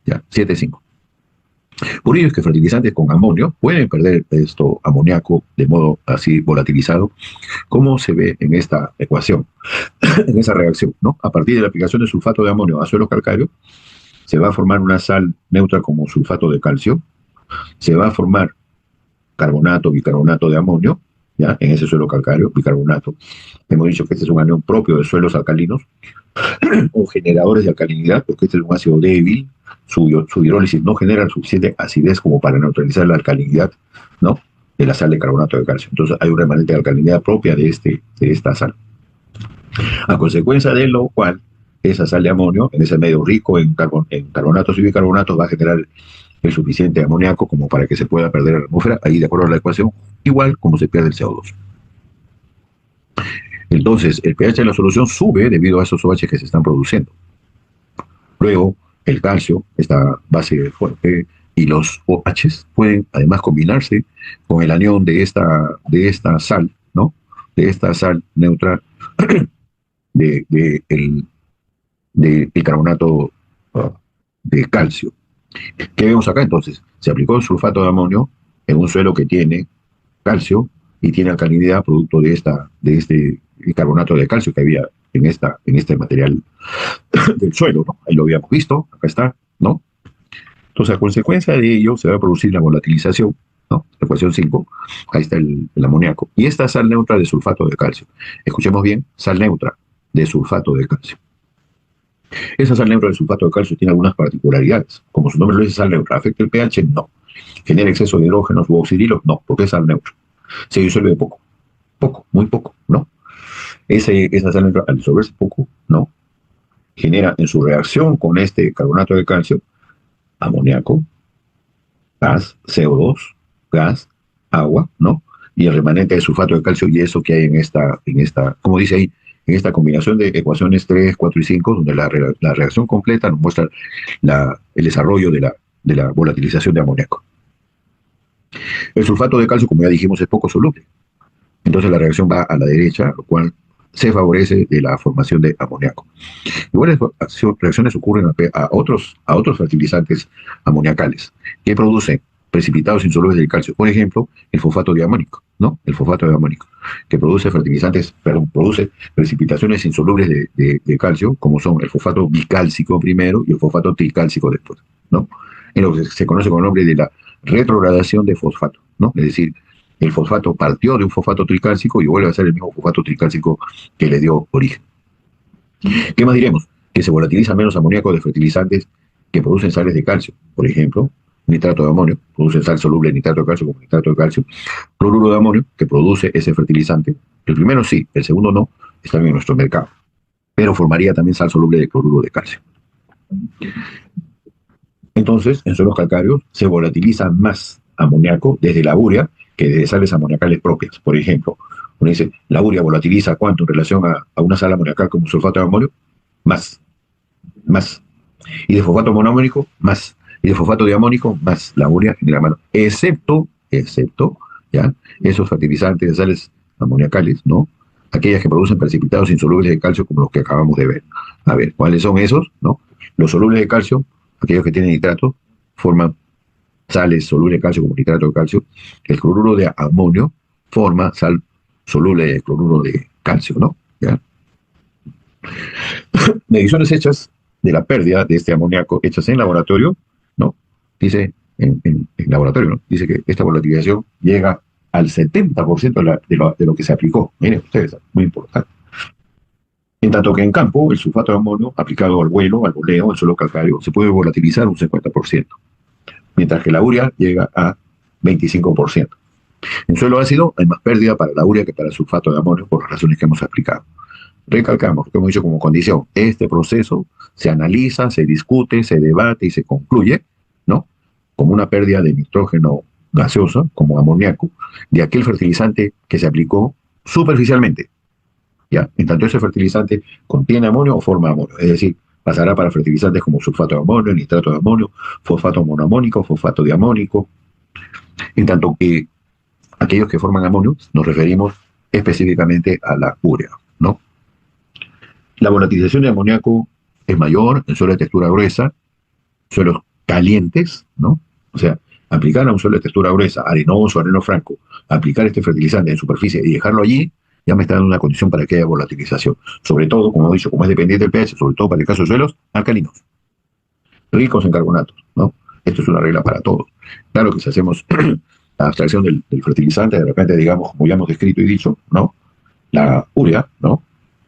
Ya, 7,5. Por ello es que fertilizantes con amonio pueden perder amoníaco de modo así volatilizado, como se ve en esta ecuación, en esa reacción, ¿no? A partir de la aplicación de sulfato de amonio a suelos calcáreos, se va a formar una sal neutra como sulfato de calcio, se va a formar carbonato, bicarbonato de amonio, ¿ya? En ese suelo calcáreo, bicarbonato. Hemos dicho que este es un anión propio de suelos alcalinos, o generadores de alcalinidad, porque este es un ácido débil, su hidrólisis no genera suficiente acidez como para neutralizar la alcalinidad, ¿no? De la sal de carbonato de calcio. Entonces hay un remanente de alcalinidad propia de esta sal. A consecuencia de lo cual, esa sal de amonio, en ese medio rico en carbonatos y bicarbonatos, va a generar el suficiente amoníaco como para que se pueda perder en la atmósfera, ahí de acuerdo a la ecuación, igual como se pierde el CO2. Entonces, el pH de la solución sube debido a esos OH que se están produciendo. Luego, el calcio, esta base fuerte, y los OH pueden además combinarse con el anión de esta sal, ¿no? De esta sal neutra del carbonato de calcio. ¿Qué vemos acá entonces? Se aplicó el sulfato de amonio en un suelo que tiene calcio y tiene alcalinidad producto de este carbonato de calcio que había en este material del suelo, ¿no? Ahí lo habíamos visto, acá está, ¿no? Entonces, a consecuencia de ello, se va a producir la volatilización, ¿no? La ecuación 5, ahí está el amoníaco. Y esta sal neutra de sulfato de calcio. Escuchemos bien, sal neutra de sulfato de calcio. Esa sal neutra de sulfato de calcio tiene algunas particularidades. Como su nombre lo dice, sal neutra. ¿Afecta el pH? No. ¿Genera exceso de hidrógenos u oxidilo? No, porque es sal neutra. Se disuelve poco, muy poco, ¿no? Esa sal neutra, al disolverse poco, ¿no? Genera en su reacción con este carbonato de calcio amoníaco, gas, CO2, gas, agua, ¿no? Y el remanente de sulfato de calcio y eso que hay en esta, como dice ahí, en esta combinación de ecuaciones 3, 4 y 5, donde la reacción completa nos muestra el desarrollo de la volatilización de amoníaco. El sulfato de calcio, como ya dijimos, es poco soluble. Entonces la reacción va a la derecha, lo cual se favorece de la formación de amoníaco. Iguales reacciones ocurren a otros fertilizantes amoniacales que producen precipitados insolubles del calcio. Por ejemplo, el fosfato diamónico, ¿no? El fosfato diamónico, que produce precipitaciones insolubles de calcio, como son el fosfato bicálcico primero y el fosfato tricálcico después, ¿no? En lo que se conoce con el nombre de la retrogradación de fosfato, ¿no? Es decir, el fosfato partió de un fosfato tricálcico y vuelve a ser el mismo fosfato tricálcico que le dio origen. ¿Qué más diremos? Que se volatiliza menos amoníaco de fertilizantes que producen sales de calcio. Por ejemplo, nitrato de amonio, produce sal soluble de nitrato de calcio como nitrato de calcio. Cloruro de amonio, que produce ese fertilizante. El primero sí, el segundo no, están en nuestro mercado. Pero formaría también sal soluble de cloruro de calcio. Entonces, en suelos calcáreos se volatiliza más amoníaco desde la urea que desde sales amoniacales propias. Por ejemplo, uno dice, la urea volatiliza ¿cuánto en relación a una sal amoniacal como sulfato de amonio? Más. Y de fosfato monoamónico, más. Y de fosfato diamónico, más. La urea genera menos. Excepto, ¿ya? Esos fertilizantes de sales amoniacales, ¿no? Aquellas que producen precipitados insolubles de calcio como los que acabamos de ver. A ver, ¿cuáles son esos? ¿No? Los solubles de calcio, aquellos que tienen nitrato, forman sales solubles de calcio como nitrato de calcio. El cloruro de amonio forma sal soluble de cloruro de calcio, ¿no? ¿Ya? Mediciones hechas de la pérdida de este amoníaco, hechas en laboratorio, ¿no? Dice, en laboratorio, ¿no? Dice que esta volatilización llega al 70% de lo que se aplicó. Miren ustedes, muy importante. En tanto que en campo, el sulfato de amonio aplicado al vuelo, al voleo, al suelo calcáreo, se puede volatilizar un 50%, mientras que la urea llega a 25%. En suelo ácido hay más pérdida para la urea que para el sulfato de amonio por las razones que hemos explicado. Recalcamos lo que hemos dicho como condición. Este proceso se analiza, se discute, se debate y se concluye, ¿no? Como una pérdida de nitrógeno gaseoso, como amoníaco, de aquel fertilizante que se aplicó superficialmente. ¿Ya? En tanto ese fertilizante contiene amonio o forma amonio, es decir, pasará para fertilizantes como sulfato de amonio, nitrato de amonio, fosfato monoamónico, fosfato diamónico. En tanto que aquellos que forman amonio nos referimos específicamente a la urea, ¿no? La volatilización de amoníaco es mayor en suelos de textura gruesa, suelos calientes, ¿no? O sea, aplicar a un suelo de textura gruesa, arenoso, areno franco, aplicar este fertilizante en superficie y dejarlo allí, ya me está dando una condición para que haya volatilización. Sobre todo, como he dicho, como es dependiente del pH, sobre todo para el caso de suelos alcalinos, ricos en carbonatos, ¿no? Esto es una regla para todos. Claro que si hacemos la abstracción del fertilizante, de repente, digamos, como ya hemos descrito y dicho, ¿no? La urea, ¿no?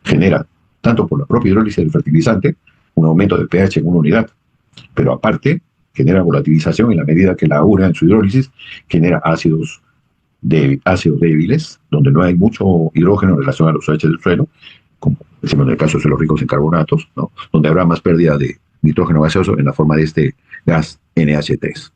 Genera, tanto por la propia hidrólisis del fertilizante, un aumento del pH en una unidad, pero aparte genera volatilización en la medida que la urea en su hidrólisis genera ácidos débiles, donde no hay mucho hidrógeno en relación a los OH del suelo, como decimos en el caso de suelos ricos en carbonatos, ¿no? Donde habrá más pérdida de nitrógeno gaseoso en la forma de este gas NH3.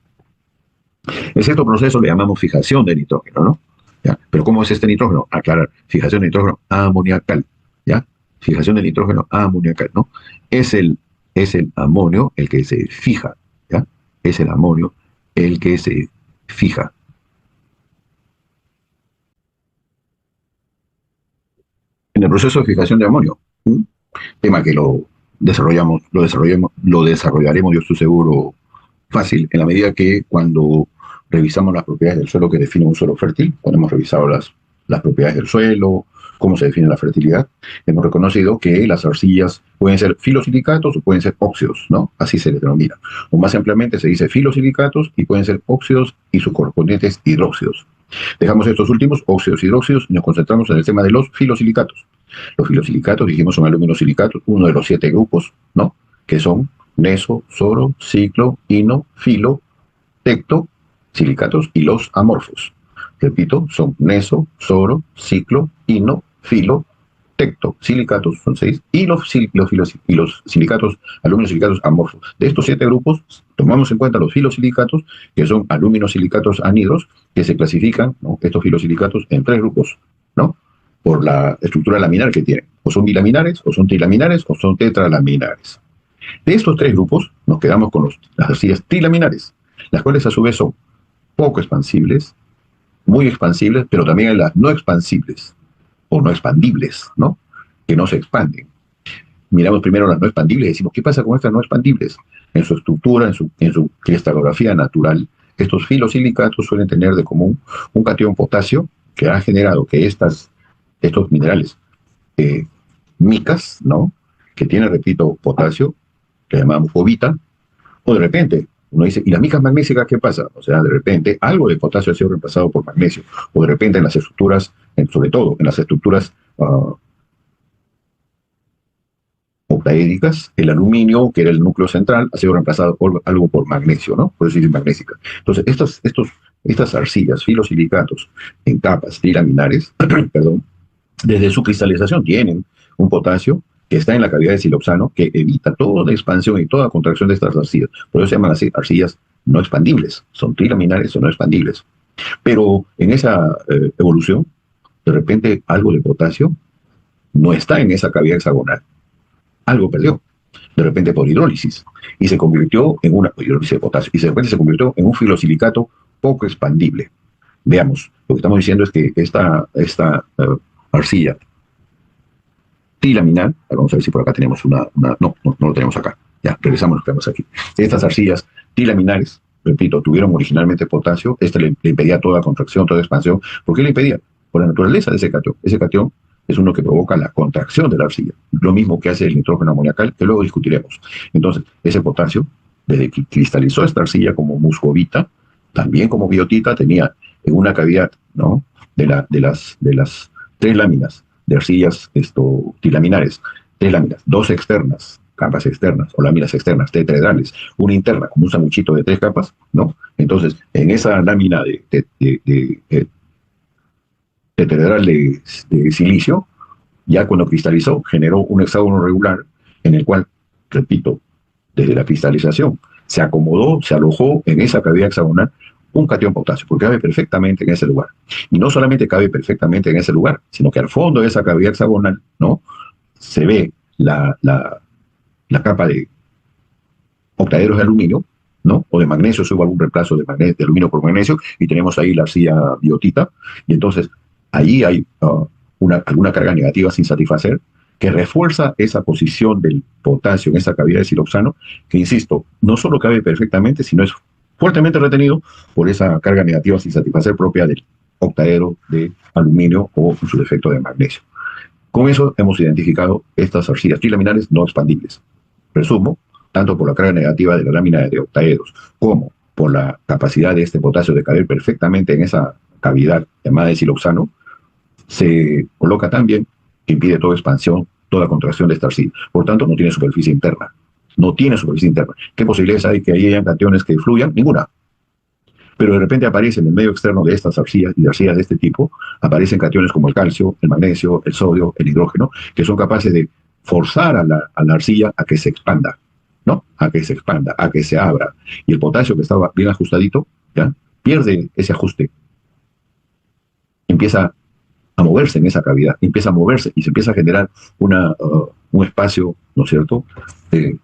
El sexto proceso le llamamos fijación de nitrógeno, ¿no? ¿Ya? Pero ¿cómo es este nitrógeno? Aclarar, fijación de nitrógeno amoniacal, ¿ya? Fijación de nitrógeno amoniacal, ¿no? Es el amonio el que se fija, ¿ya? Es el amonio el que se fija. En el proceso de fijación de amonio, tema que lo desarrollaremos, yo estoy seguro, fácil, en la medida que cuando revisamos las propiedades del suelo que define un suelo fértil, cuando hemos revisado las propiedades del suelo, cómo se define la fertilidad, hemos reconocido que las arcillas pueden ser filosilicatos o pueden ser óxidos, ¿no? Así se les denomina. O más ampliamente se dice filosilicatos y pueden ser óxidos y sus correspondientes hidróxidos. Dejamos estos últimos, óxidos y hidróxidos, y nos concentramos en el tema de los filosilicatos. Los filosilicatos, dijimos, son aluminosilicatos, uno de los 7 grupos, ¿no? Que son neso, soro, ciclo, ino, filo, tecto, silicatos y los amorfos. Repito, son neso, soro, ciclo, ino, filo, tecto, silicatos, son 6, y los silicatos, aluminosilicatos amorfos. De estos 7 grupos, tomamos en cuenta los filosilicatos, que son aluminosilicatos anhidros, que se clasifican, ¿no? Estos filosilicatos en 3 grupos, ¿no? Por la estructura laminar que tienen. O son bilaminares, o son trilaminares, o son tetralaminares. De estos 3 grupos, nos quedamos con las arcillas trilaminares, las cuales a su vez son poco expansibles, muy expansibles, pero también hay las no expansibles, o no expandibles, ¿no? Que no se expanden. Miramos primero las no expandibles y decimos, ¿qué pasa con estas no expandibles? En su estructura, en su cristalografía natural, estos filosilicatos suelen tener de común un catión potasio que ha generado que estos minerales micas, ¿no? Que tienen, repito, potasio, que llamamos fobita, o de repente, uno dice, ¿y las micas magnésicas qué pasa? O sea, de repente algo de potasio ha sido reemplazado por magnesio, o de repente en las estructuras, sobre todo en las estructuras octaédricas, el aluminio, que era el núcleo central, ha sido reemplazado por algo por magnesio, ¿no? Por eso dice magnésica. Entonces, estas arcillas, filosilicatos en capas trilaminares, perdón, desde su cristalización tienen un potasio que está en la cavidad del siloxano, que evita toda expansión y toda contracción de estas arcillas. Por eso se llaman así arcillas no expandibles. Son trilaminares o no expandibles. Pero en esa evolución, de repente algo de potasio no está en esa cavidad hexagonal. Algo perdió, de repente por hidrólisis, y se convirtió en una hidrólisis de potasio, y de repente se convirtió en un filosilicato poco expandible. Veamos, lo que estamos diciendo es que esta arcilla trilaminar, vamos a ver si por acá tenemos no lo tenemos acá, ya, regresamos, nos quedamos aquí. Estas arcillas trilaminares, repito, tuvieron originalmente potasio, le impedía toda contracción, toda expansión. ¿Por qué le impedía? Por la naturaleza de ese catión. Ese catión es uno que provoca la contracción de la arcilla, lo mismo que hace el nitrógeno amoniacal, que luego discutiremos. Entonces, ese potasio, desde que cristalizó esta arcilla como muscovita, también como biotita, tenía en una cavidad, ¿no? De las tres láminas de arcillas tilaminares, tres láminas, dos externas, capas externas o láminas externas, tetraedrales, una interna como un sanguchito de tres capas, ¿no? Entonces, en esa lámina de tetraedral de silicio, ya cuando cristalizó, generó un hexágono regular en el cual, repito, desde la cristalización, se acomodó, se alojó en esa cavidad hexagonal un catión potasio, porque cabe perfectamente en ese lugar. Y no solamente cabe perfectamente en ese lugar, sino que al fondo de esa cavidad hexagonal, ¿no? Se ve la capa de octaedros de aluminio, ¿no? O de magnesio, si hubo algún reemplazo de aluminio por magnesio, y tenemos ahí la arcilla biotita, y entonces allí hay alguna carga negativa sin satisfacer, que refuerza esa posición del potasio en esa cavidad de siloxano, que insisto, no solo cabe perfectamente, sino es fuertemente retenido por esa carga negativa sin satisfacer propia del octaedro de aluminio o en su defecto de magnesio. Con eso hemos identificado estas arcillas trilaminares no expandibles. Presumo, tanto por la carga negativa de la lámina de octaedros como por la capacidad de este potasio de caber perfectamente en esa cavidad llamada de siloxano, se coloca tan bien que impide toda expansión, toda contracción de esta arcilla. Por tanto, no tiene superficie interna. No tiene superficie interna. ¿Qué posibilidades hay que ahí hayan cationes que fluyan? Ninguna. Pero de repente aparece en el medio externo de estas arcillas y de arcillas de este tipo, aparecen cationes como el calcio, el magnesio, el sodio, el hidrógeno, que son capaces de forzar a la arcilla a que se expanda, ¿no? A que se expanda, a que se abra. Y el potasio, que estaba bien ajustadito, ¿ya? Pierde ese ajuste. Empieza a moverse en esa cavidad, empieza a moverse y se empieza a generar un espacio, ¿no es cierto?,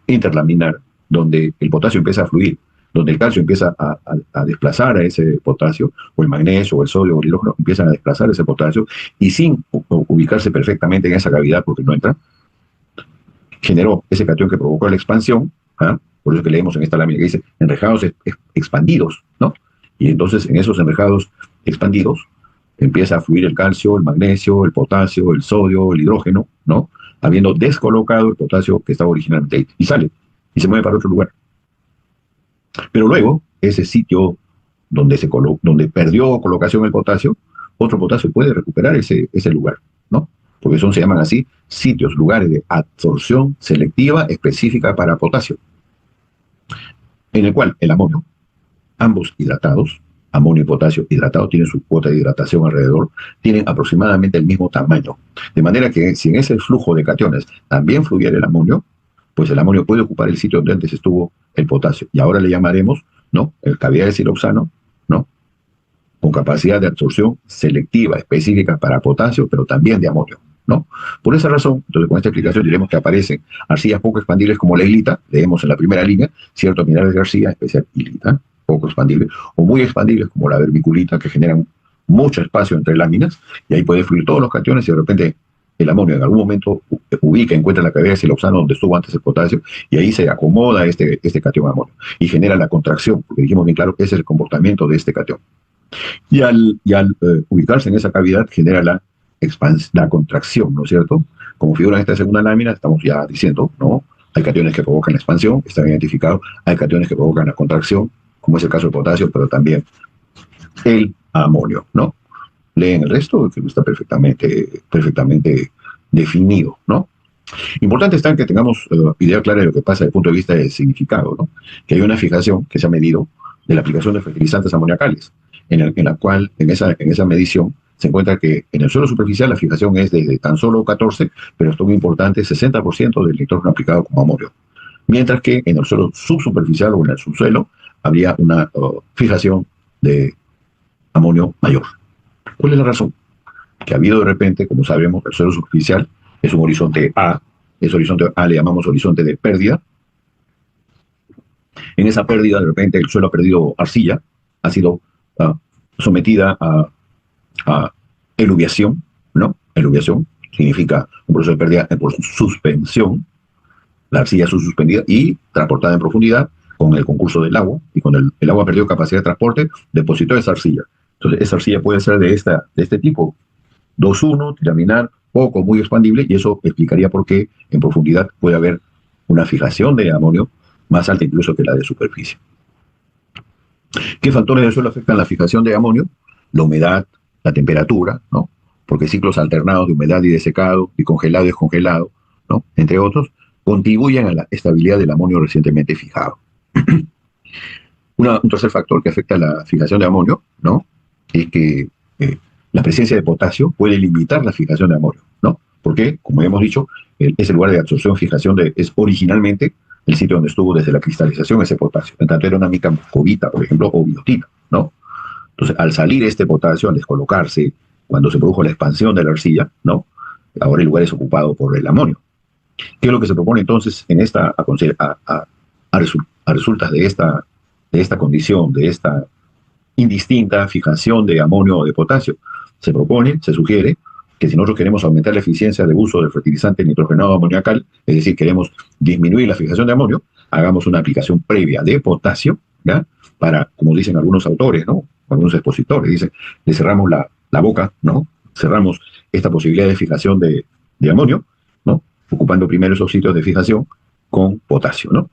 interlaminar, donde el potasio empieza a fluir, donde el calcio empieza a desplazar a ese potasio, o el magnesio, o el sodio, o el hidrógeno, empiezan a desplazar ese potasio, y sin ubicarse perfectamente en esa cavidad, porque no entra, generó ese catión que provocó la expansión, ¿ah? Por eso que leemos en esta lámina que dice enrejados expandidos, ¿no? Y entonces en esos enrejados expandidos empieza a fluir el calcio, el magnesio, el potasio, el sodio, el hidrógeno, ¿no? Habiendo descolocado el potasio que estaba originalmente ahí, y sale, y se mueve para otro lugar. Pero luego, ese sitio donde perdió colocación el potasio, otro potasio puede recuperar ese lugar, ¿no? Porque se llaman así sitios, lugares de absorción selectiva específica para potasio, en el cual el amonio, ambos hidratados, amonio y potasio hidratados, tienen su cuota de hidratación alrededor, tienen aproximadamente el mismo tamaño. De manera que si en ese flujo de cationes también fluyera el amonio, pues el amonio puede ocupar el sitio donde antes estuvo el potasio. Y ahora le llamaremos, ¿no?, el cavidad de siloxano, ¿no?, con capacidad de absorción selectiva específica para potasio, pero también de amonio, ¿no? Por esa razón, entonces con esta explicación diremos que aparecen arcillas poco expandibles como la hilita, leemos en la primera línea, ciertos minerales de arcilla, especial hilita, poco expandibles, o muy expandibles como la vermiculita, que generan mucho espacio entre láminas, y ahí puede fluir todos los cationes y de repente el amonio en algún momento encuentra la cavidad de siloxano donde estuvo antes el potasio, y ahí se acomoda este catión amonio, y genera la contracción, porque dijimos bien claro que ese es el comportamiento de este catión. Y al ubicarse en esa cavidad genera la contracción, ¿no es cierto? Como figura en esta segunda lámina, estamos ya diciendo, ¿no? Hay cationes que provocan la expansión, están identificados, hay cationes que provocan la contracción, como es el caso del potasio, pero también el amonio, ¿no? Leen el resto, que está perfectamente definido, ¿no? Importante está que tengamos idea clara de lo que pasa desde el punto de vista del significado, ¿no? Que hay una fijación que se ha medido de la aplicación de fertilizantes amoniacales, en la cual, en esa medición, se encuentra que en el suelo superficial la fijación es de tan solo 14, pero esto es muy importante, 60% del nitrógeno aplicado como amonio. Mientras que en el suelo subsuperficial o en el subsuelo habría una fijación de amonio mayor. ¿Cuál es la razón? Que ha habido de repente, como sabemos, el suelo superficial es un horizonte A, ese horizonte A le llamamos horizonte de pérdida. En esa pérdida, de repente, el suelo ha perdido arcilla, ha sido sometida a eluviación, ¿no? Eluviación significa un proceso de pérdida por suspensión, la arcilla suspendida y transportada en profundidad con el concurso del agua, y cuando el agua perdió capacidad de transporte, depositó esa arcilla. Entonces, esa arcilla puede ser de este tipo, 2,1, laminar, poco, muy expandible, y eso explicaría por qué en profundidad puede haber una fijación de amonio más alta incluso que la de superficie. ¿Qué factores del suelo afectan la fijación de amonio? la humedad, la temperatura, ¿no? Porque ciclos alternados de humedad y de secado, y congelado y descongelado, ¿no? Entre otros, contribuyen a la estabilidad del amonio recientemente fijado. Un tercer factor que afecta a la fijación de amonio, ¿no? Es que la presencia de potasio puede limitar la fijación de amonio, ¿no? Porque, como hemos dicho, ese lugar de absorción fijación es originalmente el sitio donde estuvo desde la cristalización ese potasio. En tanto era una mica moscovita, por ejemplo, o biotina, ¿no? Entonces, al salir este potasio, al descolocarse, cuando se produjo la expansión de la arcilla, ¿no? Ahora el lugar es ocupado por el amonio. ¿Qué es lo que se propone entonces en esta, a resultas de esta condición, de esta indistinta fijación de amonio o de potasio? Se propone, se sugiere, que si nosotros queremos aumentar la eficiencia de uso del fertilizante nitrogenado amoniacal, es decir, queremos disminuir la fijación de amonio, hagamos una aplicación previa de potasio, ¿ya? Para, como dicen algunos autores, ¿no? Algunos expositores, dicen, le cerramos la boca, ¿no? Cerramos esta posibilidad de fijación de amonio, ¿no? Ocupando primero esos sitios de fijación con potasio, ¿no?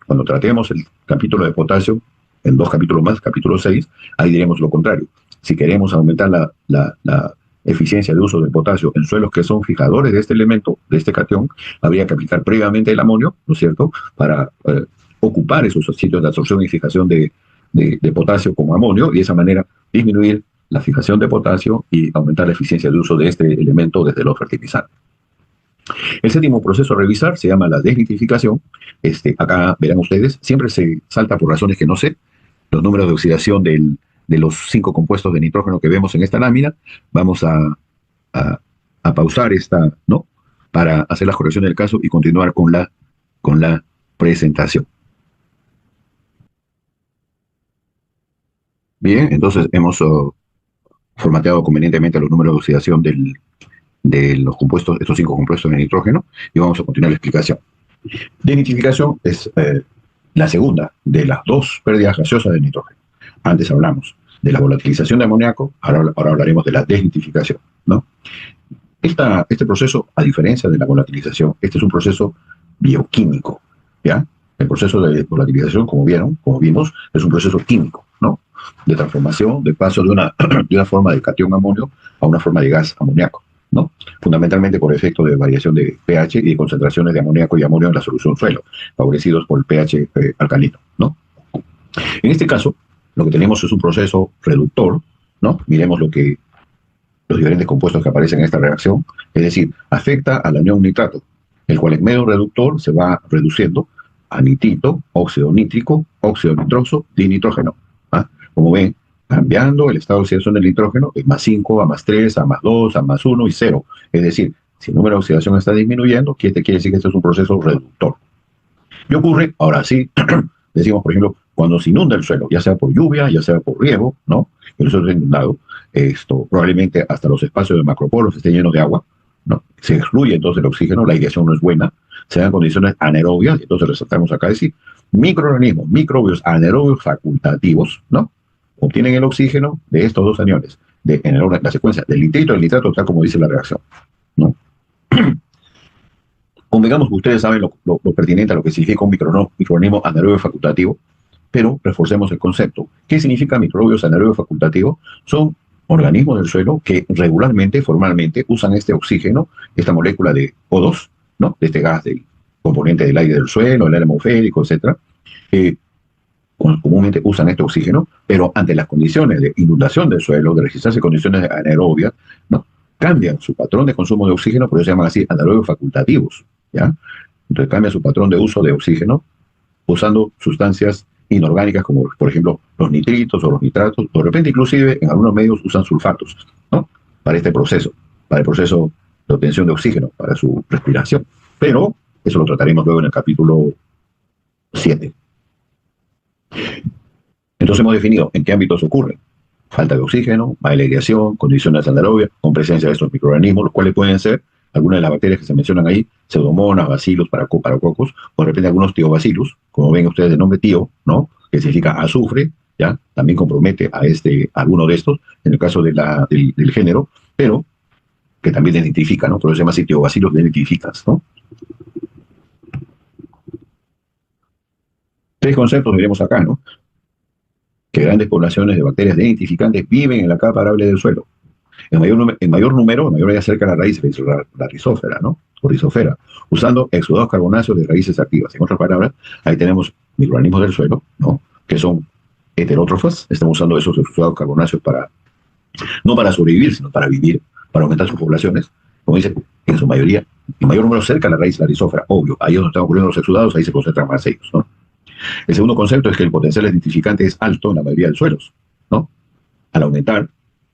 Cuando tratemos el capítulo de potasio, en 2 capítulos más, capítulo 6, ahí diremos lo contrario. Si queremos aumentar la eficiencia de uso del potasio en suelos que son fijadores de este elemento, de este catión, habría que aplicar previamente el amonio, ¿no es cierto?, para ocupar esos sitios de absorción y fijación de potasio como amonio, y de esa manera disminuir la fijación de potasio y aumentar la eficiencia de uso de este elemento desde los fertilizantes. El séptimo proceso a revisar se llama la desnitrificación. Acá verán ustedes, siempre se salta por razones que no sé, los números de oxidación de los 5 compuestos de nitrógeno que vemos en esta lámina. Vamos a pausar esta, ¿no? Para hacer la corrección del caso y continuar con la presentación. Bien, entonces hemos formateado convenientemente los números de oxidación de los compuestos, estos 5 compuestos de nitrógeno, y vamos a continuar la explicación. Desnitrificación es la segunda de las 2 pérdidas gaseosas de nitrógeno. Antes hablamos de la volatilización de amoníaco, ahora hablaremos de la desnitrificación, ¿no? Este proceso, a diferencia de la volatilización, este es un proceso bioquímico, ¿ya? El proceso de volatilización, como vimos, es un proceso químico, ¿no? De transformación, de paso de una forma de catión amonio a una forma de gas amoníaco, ¿no? Fundamentalmente por efecto de variación de pH y de concentraciones de amoníaco y amonio en la solución suelo, favorecidos por el pH alcalino, ¿no? En este caso, lo que tenemos es un proceso reductor, ¿no? Miremos los diferentes compuestos que aparecen en esta reacción, es decir, afecta al anión nitrato, el cual en medio reductor se va reduciendo a nitrito, óxido nítrico, óxido nitroso, dinitrógeno. ¿Ah? Como ven, cambiando el estado de oxidación del nitrógeno de +5 a +3, a +2, a +1 y 0. Es decir, si el número de oxidación está disminuyendo, quiere decir que este es un proceso reductor. Y ocurre, ahora sí, decimos, por ejemplo, cuando se inunda el suelo, ya sea por lluvia, ya sea por riego, ¿no? El suelo está inundado, probablemente hasta los espacios de macropolos estén llenos de agua, ¿no? Se excluye entonces el oxígeno, la aireación no es buena, se dan condiciones anaerobias, entonces resaltamos acá decir, microorganismos, microbios anaerobios facultativos, ¿no? Obtienen el oxígeno de estos 2 aniones, en la secuencia del nitrito y el nitrato, tal como dice la reacción, ¿no? Convengamos que ustedes saben lo pertinente a lo que significa un microorganismo anaerobio facultativo, pero reforcemos el concepto. ¿Qué significa microbios anaerobios facultativos? Son organismos del suelo que regularmente, formalmente, usan este oxígeno, esta molécula de O2, ¿no? De este gas del componente del aire del suelo, el aire atmosférico, etc. Comúnmente usan este oxígeno, pero ante las condiciones de inundación del suelo, de registrarse condiciones anaerobias, ¿no? Cambian su patrón de consumo de oxígeno, por eso se llaman así anaerobios facultativos, ¿ya? Entonces cambian su patrón de uso de oxígeno usando sustancias inorgánicas como, por ejemplo, los nitritos o los nitratos, o de repente inclusive en algunos medios usan sulfatos, ¿no? Para este proceso, para el proceso de obtención de oxígeno, para su respiración. Pero eso lo trataremos luego en el capítulo 7. Entonces hemos definido en qué ámbitos ocurre. Falta de oxígeno, mala aireación, condiciones anaerobias, con presencia de estos microorganismos, los cuales pueden ser algunas de las bacterias que se mencionan ahí, pseudomonas, bacilos, paracocos, o de repente algunos tiobacillus, como ven ustedes de nombre tío, ¿no? Que significa azufre, ¿ya? También compromete a alguno de estos, en el caso del género, pero que también desnitrifica, ¿no? Por eso se llama así tiobacillus desnitrificans, ¿no? 3 conceptos veremos acá, ¿no? que grandes poblaciones de bacterias denitrificantes viven en la capa arable del suelo. En mayor número, en mayor medida cerca de la raíz, la rizósfera, ¿no? O rizosfera, usando exudados carbonáceos de raíces activas. En otras palabras, ahí tenemos microorganismos del suelo, ¿no? Que son heterótrofas. Estamos usando esos exudados carbonáceos no para sobrevivir, sino para vivir, para aumentar sus poblaciones. Como dice, en su mayoría, en mayor número cerca de la raíz, la rizósfera, obvio. Ahí es donde están ocurriendo los exudados, ahí se concentran más ellos, ¿no? El segundo concepto es que el potencial nitrificante es alto en la mayoría de suelos, ¿no? Al aumentar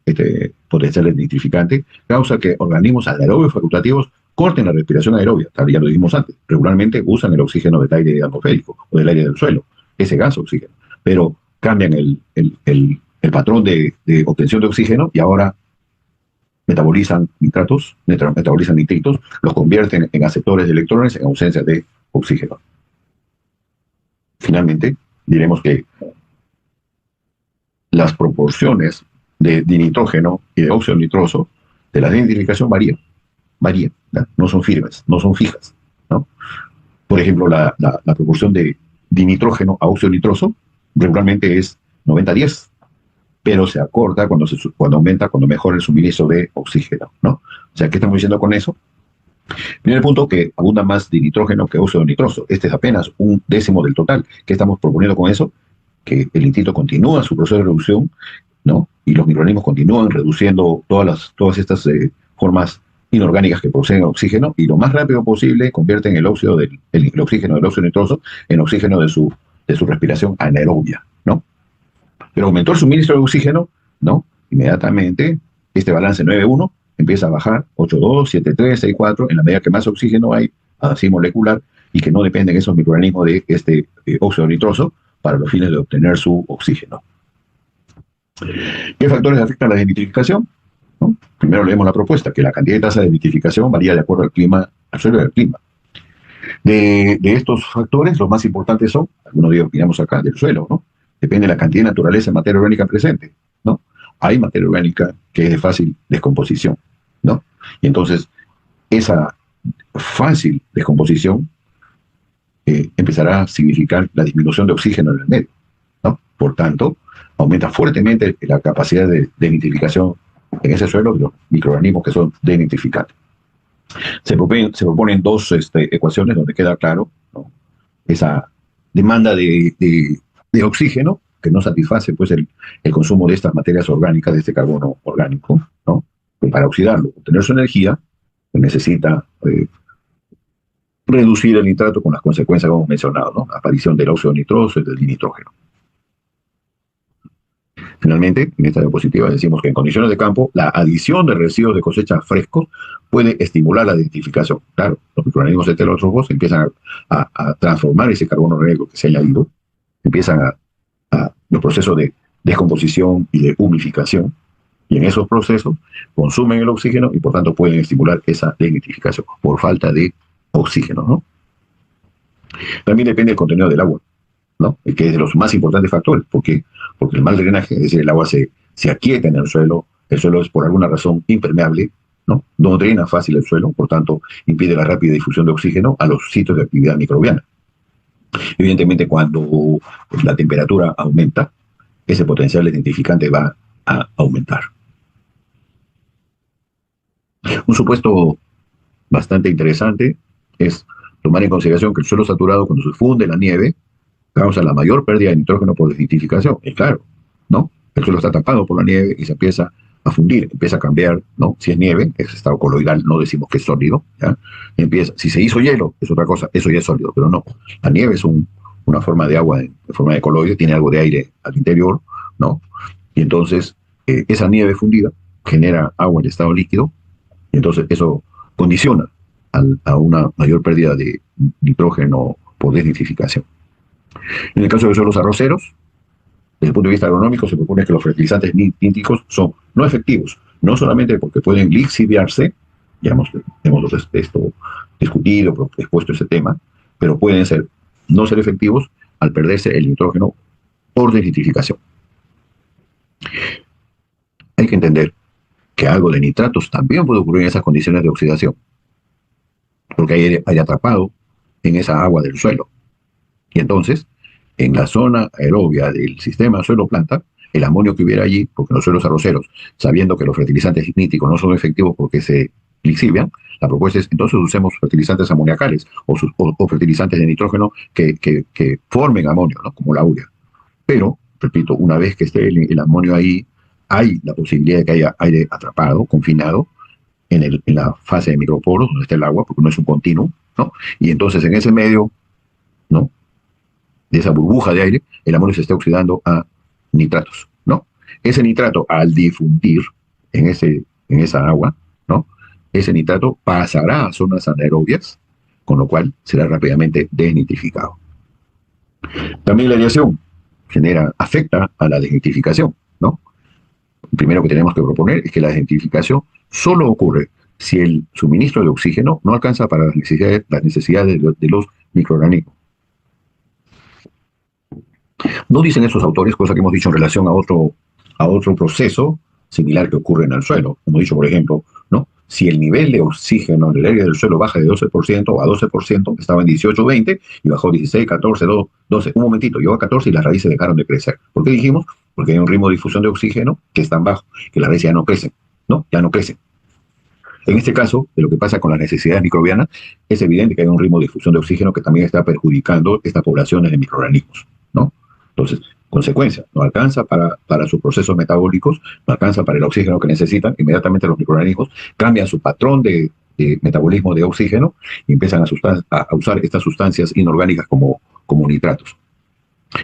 este potencial nitrificante, causa que organismos anaerobios facultativos corten la respiración aerobia, tal ya lo dijimos antes. Regularmente usan el oxígeno del aire atmosférico o del aire del suelo, ese gas oxígeno, pero cambian el patrón de obtención de oxígeno y ahora metabolizan nitratos, metabolizan nitritos, los convierten en aceptores de electrones en ausencia de oxígeno. Finalmente, diremos que las proporciones de nitrógeno y de óxido nitroso de la denitrificación varían, ¿no? No son firmes, no son fijas, ¿no? Por ejemplo, la proporción de dinitrógeno a óxido nitroso regularmente es 90-10, pero se acorta cuando aumenta, cuando mejora el suministro de oxígeno, ¿no? O sea, ¿qué estamos diciendo con eso? Primer punto, que abunda más dinitrógeno que óxido nitroso. Este es apenas 1/10 del total. ¿Qué estamos proponiendo con eso? Que el nitrito continúa su proceso de reducción, ¿no? Y los microorganismos continúan reduciendo todas estas formas inorgánicas que poseen oxígeno y lo más rápido posible convierten el oxígeno del óxido nitroso en oxígeno de su respiración anaerobia, ¿no? Pero aumentó el suministro de oxígeno, ¿no? Inmediatamente este balance 9:1 empieza a bajar 8:2, 7:3, 6:4, en la medida que más oxígeno hay, así molecular, y que no dependen esos microorganismos de este óxido nitroso para los fines de obtener su oxígeno. ¿Qué factores afectan la denitrificación? ¿No? Primero leemos la propuesta, que la cantidad de tasa de denitrificación varía de acuerdo al clima, al suelo y al clima. De estos factores, los más importantes son, algunos días opinamos acá, del suelo, ¿no? Depende de la cantidad de naturaleza de materia orgánica presente, ¿no? Hay materia orgánica que es de fácil descomposición, ¿no? Y entonces, esa fácil descomposición empezará a significar la disminución de oxígeno en el medio, ¿no? Por tanto, aumenta fuertemente la capacidad de denitrificación en ese suelo de los microorganismos que son denitrificantes. Se proponen dos ecuaciones donde queda claro, ¿no? Esa demanda de oxígeno que no satisface pues, el consumo de estas materias orgánicas, de este carbono orgánico, ¿no? Que para oxidarlo, obtener su energía, pues necesita reducir el nitrato con las consecuencias que hemos mencionado, ¿no? La aparición del óxido nitroso y del dinitrógeno. Finalmente, en esta diapositiva decimos que en condiciones de campo, la adición de residuos de cosecha frescos puede estimular la denitrificación. Claro, los microorganismos heterótrofos empiezan a transformar ese carbono orgánico que se ha añadido, empiezan a los procesos de descomposición y de humificación, y en esos procesos consumen el oxígeno y por tanto pueden estimular esa denitrificación por falta de oxígeno, ¿no? También depende del contenido del agua, ¿no? Que es de los más importantes factores, porque el mal drenaje, es decir, el agua se aquieta en el suelo es por alguna razón impermeable, ¿no? No drena fácil el suelo, por tanto impide la rápida difusión de oxígeno a los sitios de actividad microbiana. Evidentemente, cuando la temperatura aumenta, ese potencial denitrificante va a aumentar. Un supuesto bastante interesante es tomar en consideración que el suelo saturado, cuando se funde la nieve, causa la mayor pérdida de nitrógeno por denitrificación. Y claro, ¿no? El suelo está tapado por la nieve y se empieza a fundir, empieza a cambiar, ¿no? Si es nieve, es estado coloidal, no decimos que es sólido, ¿ya? Si se hizo hielo, es otra cosa, eso ya es sólido, pero no. La nieve es una forma de agua en forma de coloide, tiene algo de aire al interior, ¿no? Y entonces, esa nieve fundida genera agua en estado líquido, y entonces eso condiciona a una mayor pérdida de nitrógeno por denitrificación. En el caso de los suelos arroceros, desde el punto de vista agronómico, se propone que los fertilizantes nítricos son no efectivos, no solamente porque pueden lixiviarse, ya hemos discutido, expuesto ese tema, pero pueden no ser efectivos al perderse el nitrógeno por denitrificación. Hay que entender que algo de nitratos también puede ocurrir en esas condiciones de oxidación, porque hay atrapado en esa agua del suelo. Y entonces, en la zona aerobia del sistema suelo-planta, el amonio que hubiera allí, porque los suelos arroceros, sabiendo que los fertilizantes nítricos no son efectivos porque se lixivian, la propuesta es entonces usemos fertilizantes amoniacales o fertilizantes de nitrógeno que formen amonio, ¿no? Como la urea. Pero, repito, una vez que esté el amonio ahí, hay la posibilidad de que haya aire atrapado, confinado, en la fase de microporos, donde está el agua, porque no es un continuo, ¿no? Y entonces en ese medio, ¿no? De esa burbuja de aire, el amonio se está oxidando a nitratos, ¿no? Ese nitrato, al difundir en esa agua, ¿no? Ese nitrato pasará a zonas anaerobias, con lo cual será rápidamente desnitrificado. También la radiación afecta a la desnitrificación, ¿no? Lo primero que tenemos que proponer es que la desnitrificación solo ocurre si el suministro de oxígeno no alcanza para las necesidades de los microorganismos. No dicen esos autores, cosa que hemos dicho en relación a otro proceso similar que ocurre en el suelo. Hemos dicho, por ejemplo, ¿no? Si el nivel de oxígeno en el aire del suelo baja de 12% a 12%, estaba en 18, 20, y bajó 16, 14, 12. Un momentito, llegó a 14 y las raíces dejaron de crecer. ¿Por qué dijimos? Porque hay un ritmo de difusión de oxígeno que es tan bajo, que las raíces ya no crecen, ¿no? Ya no crecen. En este caso, de lo que pasa con las necesidades microbianas, es evidente que hay un ritmo de difusión de oxígeno que también está perjudicando estas poblaciones de microorganismos, ¿no? Entonces, consecuencia, no alcanza para sus procesos metabólicos, no alcanza para el oxígeno que necesitan, inmediatamente los microorganismos cambian su patrón de metabolismo de oxígeno y empiezan a usar estas sustancias inorgánicas como nitratos.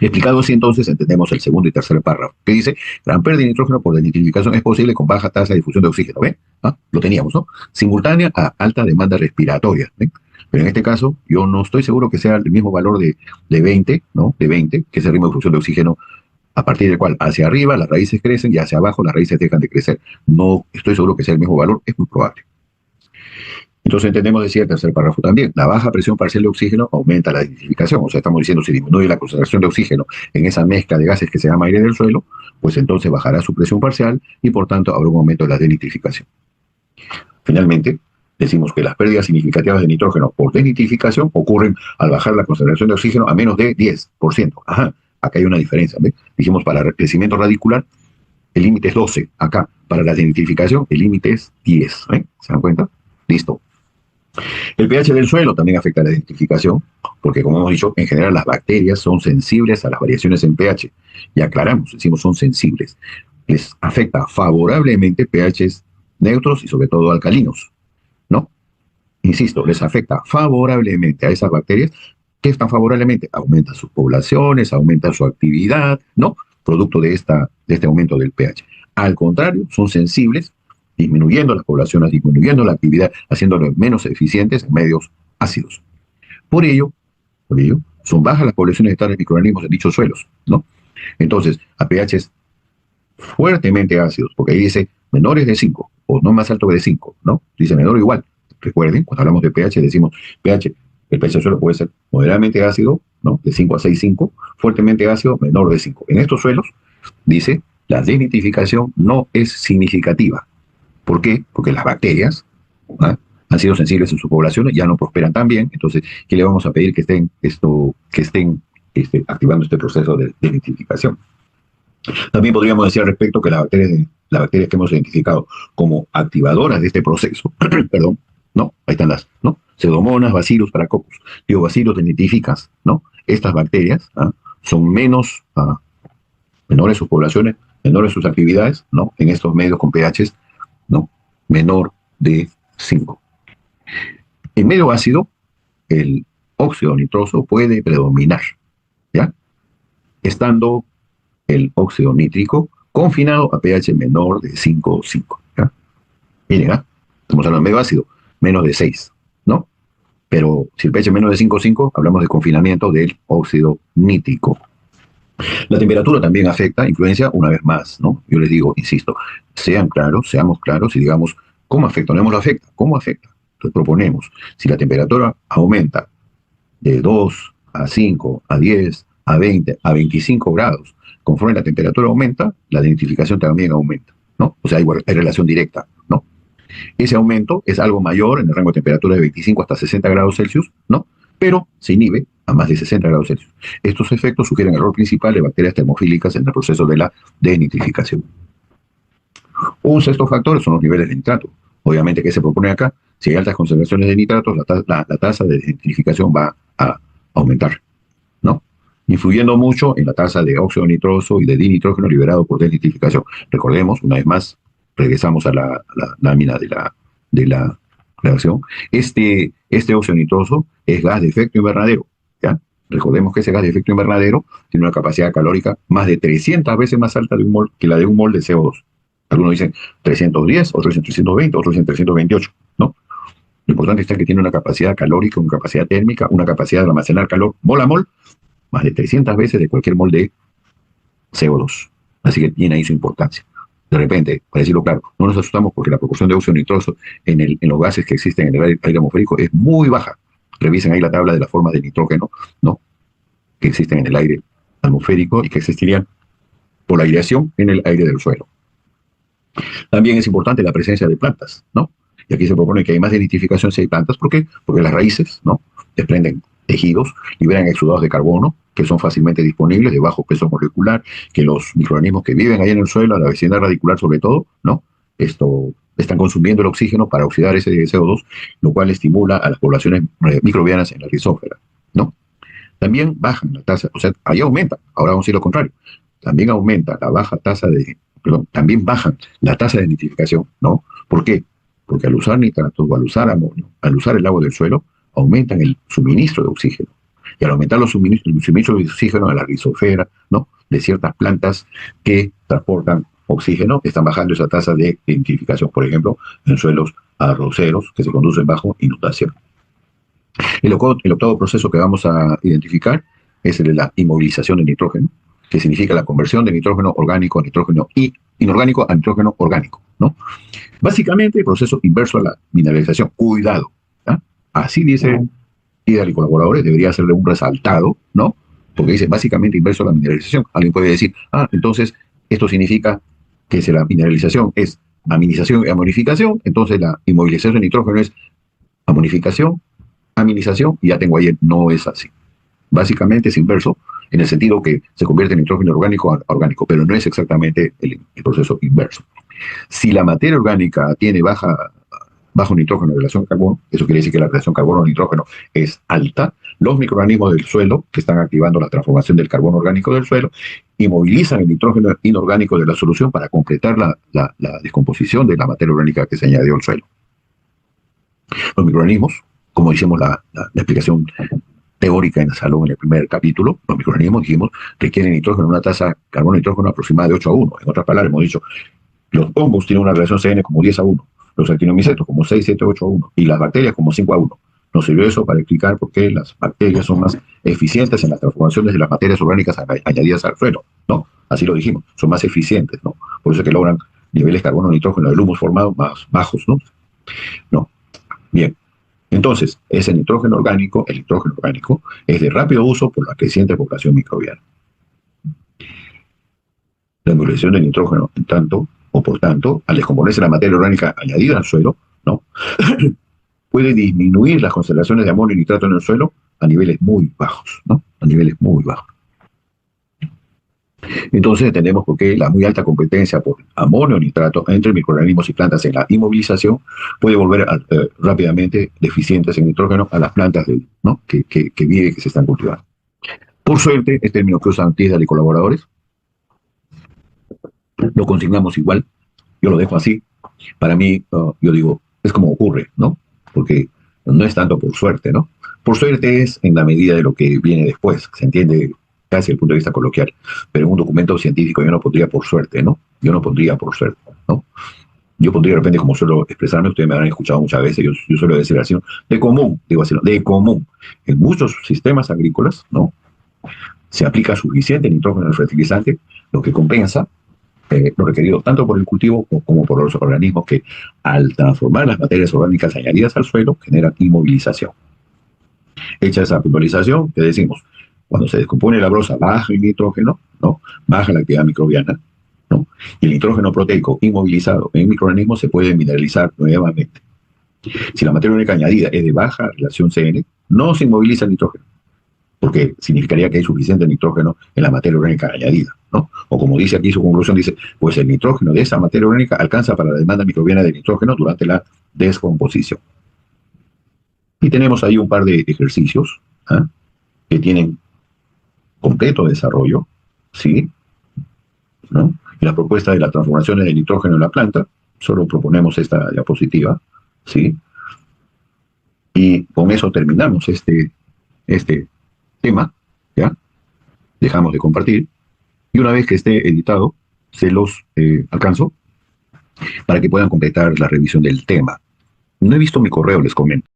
Explicado así, entonces, entendemos el segundo y tercer párrafo, que dice, gran pérdida de nitrógeno por desnitrificación es posible con baja tasa de difusión de oxígeno, ¿ven? ¿Ah? Lo teníamos, ¿no? Simultánea a alta demanda respiratoria, ¿ven? Pero en este caso, yo no estoy seguro que sea el mismo valor de 20, ¿no? De 20, que es el ritmo de difusión de oxígeno, a partir del cual hacia arriba las raíces crecen y hacia abajo las raíces dejan de crecer. No estoy seguro que sea el mismo valor, es muy probable. Entonces entendemos, decía el tercer párrafo también, la baja presión parcial de oxígeno aumenta la desnitrificación. O sea, estamos diciendo, si disminuye la concentración de oxígeno en esa mezcla de gases que se llama aire del suelo, pues entonces bajará su presión parcial y por tanto habrá un aumento de la desnitrificación. Finalmente, decimos que las pérdidas significativas de nitrógeno por desnitrificación ocurren al bajar la concentración de oxígeno a menos de 10%. Ajá, acá hay una diferencia. ¿Ve? Dijimos para el crecimiento radicular, el límite es 12. Acá, para la desnitrificación, el límite es 10. ¿Ve? ¿Se dan cuenta? Listo. El pH del suelo también afecta a la identificación, porque como hemos dicho, en general las bacterias son sensibles a las variaciones en pH. Y aclaramos, decimos son sensibles. Les afecta favorablemente pHs neutros y sobre todo alcalinos, ¿no? Insisto, les afecta favorablemente a esas bacterias. ¿Qué están favorablemente? Aumenta sus poblaciones, aumenta su actividad, ¿no? Producto de este aumento del pH. Al contrario, son sensibles disminuyendo las poblaciones, disminuyendo la actividad, haciéndolos menos eficientes en medios ácidos. Por ello, son bajas las poblaciones de tales microorganismos en dichos suelos, ¿no? Entonces, a pHs fuertemente ácidos, porque ahí dice menores de 5, o no más alto que de 5, ¿no? Dice menor o igual. Recuerden, cuando hablamos de pH, decimos pH, el pH del suelo puede ser moderadamente ácido, ¿no? De 5 a 6,5, fuertemente ácido, menor de 5. En estos suelos, dice, la desnitrificación no es significativa. ¿Por qué? Porque las bacterias han sido sensibles en sus poblaciones, ya no prosperan tan bien. Entonces, ¿qué le vamos a pedir? Que estén activando este proceso de desnitrificación. También podríamos decir al respecto que las bacterias que hemos identificado como activadoras de este proceso, perdón, ¿no? Ahí están ¿no? Pseudomonas, bacillus, paracoccus, bacillus desnitrificans, ¿no? Estas bacterias son menores sus poblaciones, menores sus actividades, ¿no? En estos medios con pHs, ¿no? Menor de 5. En medio ácido, el óxido nitroso puede predominar, ¿ya? Estando el óxido nítrico confinado a pH menor de 5,5. ¿Ya? Miren, estamos hablando de medio ácido, menos de 6, ¿no? Pero si el pH es menos de 5,5, hablamos de confinamiento del óxido nítrico. La temperatura también afecta, influencia una vez más, ¿no? Yo les digo, insisto, seamos claros y digamos, ¿cómo afecta? No lo afecta, ¿cómo afecta? Entonces proponemos, si la temperatura aumenta de 2 a 5, a 10, a 20, a 25 grados, conforme la temperatura aumenta, la desnitrificación también aumenta, ¿no? O sea, hay relación directa, ¿no? Ese aumento es algo mayor en el rango de temperatura de 25 hasta 60 grados Celsius, ¿no? pero se inhibe a más de 60 grados Celsius. Estos efectos sugieren el rol principal de bacterias termofílicas en el proceso de la denitrificación. Un sexto factor son los niveles de nitrato. Obviamente, ¿qué se propone acá? Si hay altas concentraciones de nitratos, la tasa de denitrificación va a aumentar, ¿no? Influyendo mucho en la tasa de óxido nitroso y de dinitrógeno liberado por denitrificación. Recordemos, una vez más, regresamos a la lámina de la reacción. Este óxido nitroso es gas de efecto invernadero, ¿ya? Recordemos que ese gas de efecto invernadero tiene una capacidad calórica más de 300 veces más alta que la de un mol de CO2. Algunos dicen 310, otros dicen 320, otros dicen 328, ¿no? Lo importante es que tiene una capacidad calórica, una capacidad térmica, una capacidad de almacenar calor mol a mol, más de 300 veces de cualquier mol de CO2. Así que tiene ahí su importancia. De repente, para decirlo claro, no nos asustamos porque la proporción de óxido nitroso en los gases que existen en el aire atmosférico es muy baja. Revisen ahí la tabla de las formas de nitrógeno, ¿no?, que existen en el aire atmosférico y que existirían por la aireación en el aire del suelo. También es importante la presencia de plantas, ¿no? Y aquí se propone que hay más denitrificación si hay plantas. ¿Por qué? Porque las raíces, ¿no?, desprenden tejidos, liberan exudados de carbono que son fácilmente disponibles, de bajo peso molecular, que los microorganismos que viven ahí en el suelo, a la vecindad radicular sobre todo, ¿no?, están consumiendo el oxígeno para oxidar ese CO2, lo cual estimula a las poblaciones microbianas en la rizósfera, ¿no? También bajan la tasa, o sea, ahí aumenta, ahora vamos a ir lo contrario, también aumenta la baja tasa de, perdón, también bajan la tasa de nitrificación, ¿no? ¿Por qué? Porque al usar nitratos o al usar amonio, al usar el agua del suelo, aumentan el suministro de oxígeno. Y al aumentar el suministro de oxígeno a la rizosfera, ¿no?, de ciertas plantas que transportan oxígeno, están bajando esa tasa de nitrificación, por ejemplo, en suelos arroceros que se conducen bajo inundación. El octavo proceso que vamos a identificar es el de la inmovilización de nitrógeno, que significa la conversión de nitrógeno orgánico a nitrógeno inorgánico a nitrógeno orgánico, ¿no? Básicamente, el proceso inverso a la mineralización. Cuidado, ¿ya? Así dice Vidal y colaboradores, debería hacerle un resaltado, ¿no? Porque dice básicamente inverso a la mineralización. Alguien puede decir, entonces esto significa que si la mineralización es aminización y amonificación, entonces la inmovilización de nitrógeno es amonificación, aminización, y ya tengo ahí, no es así. Básicamente es inverso, en el sentido que se convierte en nitrógeno orgánico a orgánico, pero no es exactamente el proceso inverso. Si la materia orgánica tiene bajo nitrógeno en relación a carbono, eso quiere decir que la relación carbono-nitrógeno es alta, los microorganismos del suelo, que están activando la transformación del carbono orgánico del suelo, inmovilizan el nitrógeno inorgánico de la solución para completar la descomposición de la materia orgánica que se añadió al suelo. Los microorganismos, como hicimos la explicación teórica en el salón en el primer capítulo, los microorganismos, dijimos, requieren nitrógeno en una tasa carbono-nitrógeno aproximada de 8:1. En otras palabras, hemos dicho, los hongos tienen una relación CN como 10:1, los actinomicetos como 6, 7, 8:1, y las bacterias como 5:1. Nos sirvió eso para explicar por qué las bacterias son más eficientes en las transformaciones de las materias orgánicas añadidas al suelo, ¿no? Así lo dijimos, son más eficientes, ¿no? Por eso es que logran niveles carbono-nitrógeno del humus formado más bajos, ¿no? No. Bien. Entonces, ese nitrógeno orgánico, el nitrógeno orgánico, es de rápido uso por la creciente población microbiana. La inmovilización de nitrógeno, en tanto, o por tanto, al descomponerse la materia orgánica añadida al suelo, ¿no?, puede disminuir las concentraciones de amonio y nitrato en el suelo a niveles muy bajos, ¿no? A niveles muy bajos. Entonces entendemos por qué la muy alta competencia por amonio y nitrato entre microorganismos y plantas en la inmovilización puede volver rápidamente deficientes en nitrógeno a las plantas, ¿no?, que viven, que se están cultivando. Por suerte, el término que usan Tisdale y colaboradores lo consignamos igual, yo lo dejo así. Para mí, yo digo, es como ocurre, ¿no? Porque no es tanto por suerte, ¿no? Por suerte es en la medida de lo que viene después, se entiende casi desde el punto de vista coloquial, pero en un documento científico yo no pondría por suerte, ¿no? Yo no pondría por suerte, ¿no? Yo pondría de repente, como suelo expresarme, ustedes me habrán escuchado muchas veces, yo suelo decir así, de común, digo así, de común. En muchos sistemas agrícolas, ¿no?, se aplica suficiente nitrógeno al fertilizante, lo que compensa lo requerido tanto por el cultivo como por los organismos que, al transformar las materias orgánicas añadidas al suelo, generan inmovilización. Hecha esa puntualización, ¿qué decimos? Cuando se descompone la brosa, baja el nitrógeno, ¿no?, baja la actividad microbiana, ¿no?, y el nitrógeno proteico inmovilizado en microorganismos se puede mineralizar nuevamente. Si la materia orgánica añadida es de baja relación CN, no se inmoviliza el nitrógeno, porque significaría que hay suficiente nitrógeno en la materia orgánica añadida, ¿no? O como dice aquí su conclusión, dice, pues el nitrógeno de esa materia orgánica alcanza para la demanda microbiana de nitrógeno durante la descomposición. Y tenemos ahí un par de ejercicios, ¿ah?, que tienen completo desarrollo, ¿sí? ¿No? Y la propuesta de la transformación de nitrógeno en la planta, solo proponemos esta diapositiva, ¿sí? Y con eso terminamos este tema, ¿ya? Dejamos de compartir, y una vez que esté editado, se los alcanzo para que puedan completar la revisión del tema. No he visto mi correo, les comento.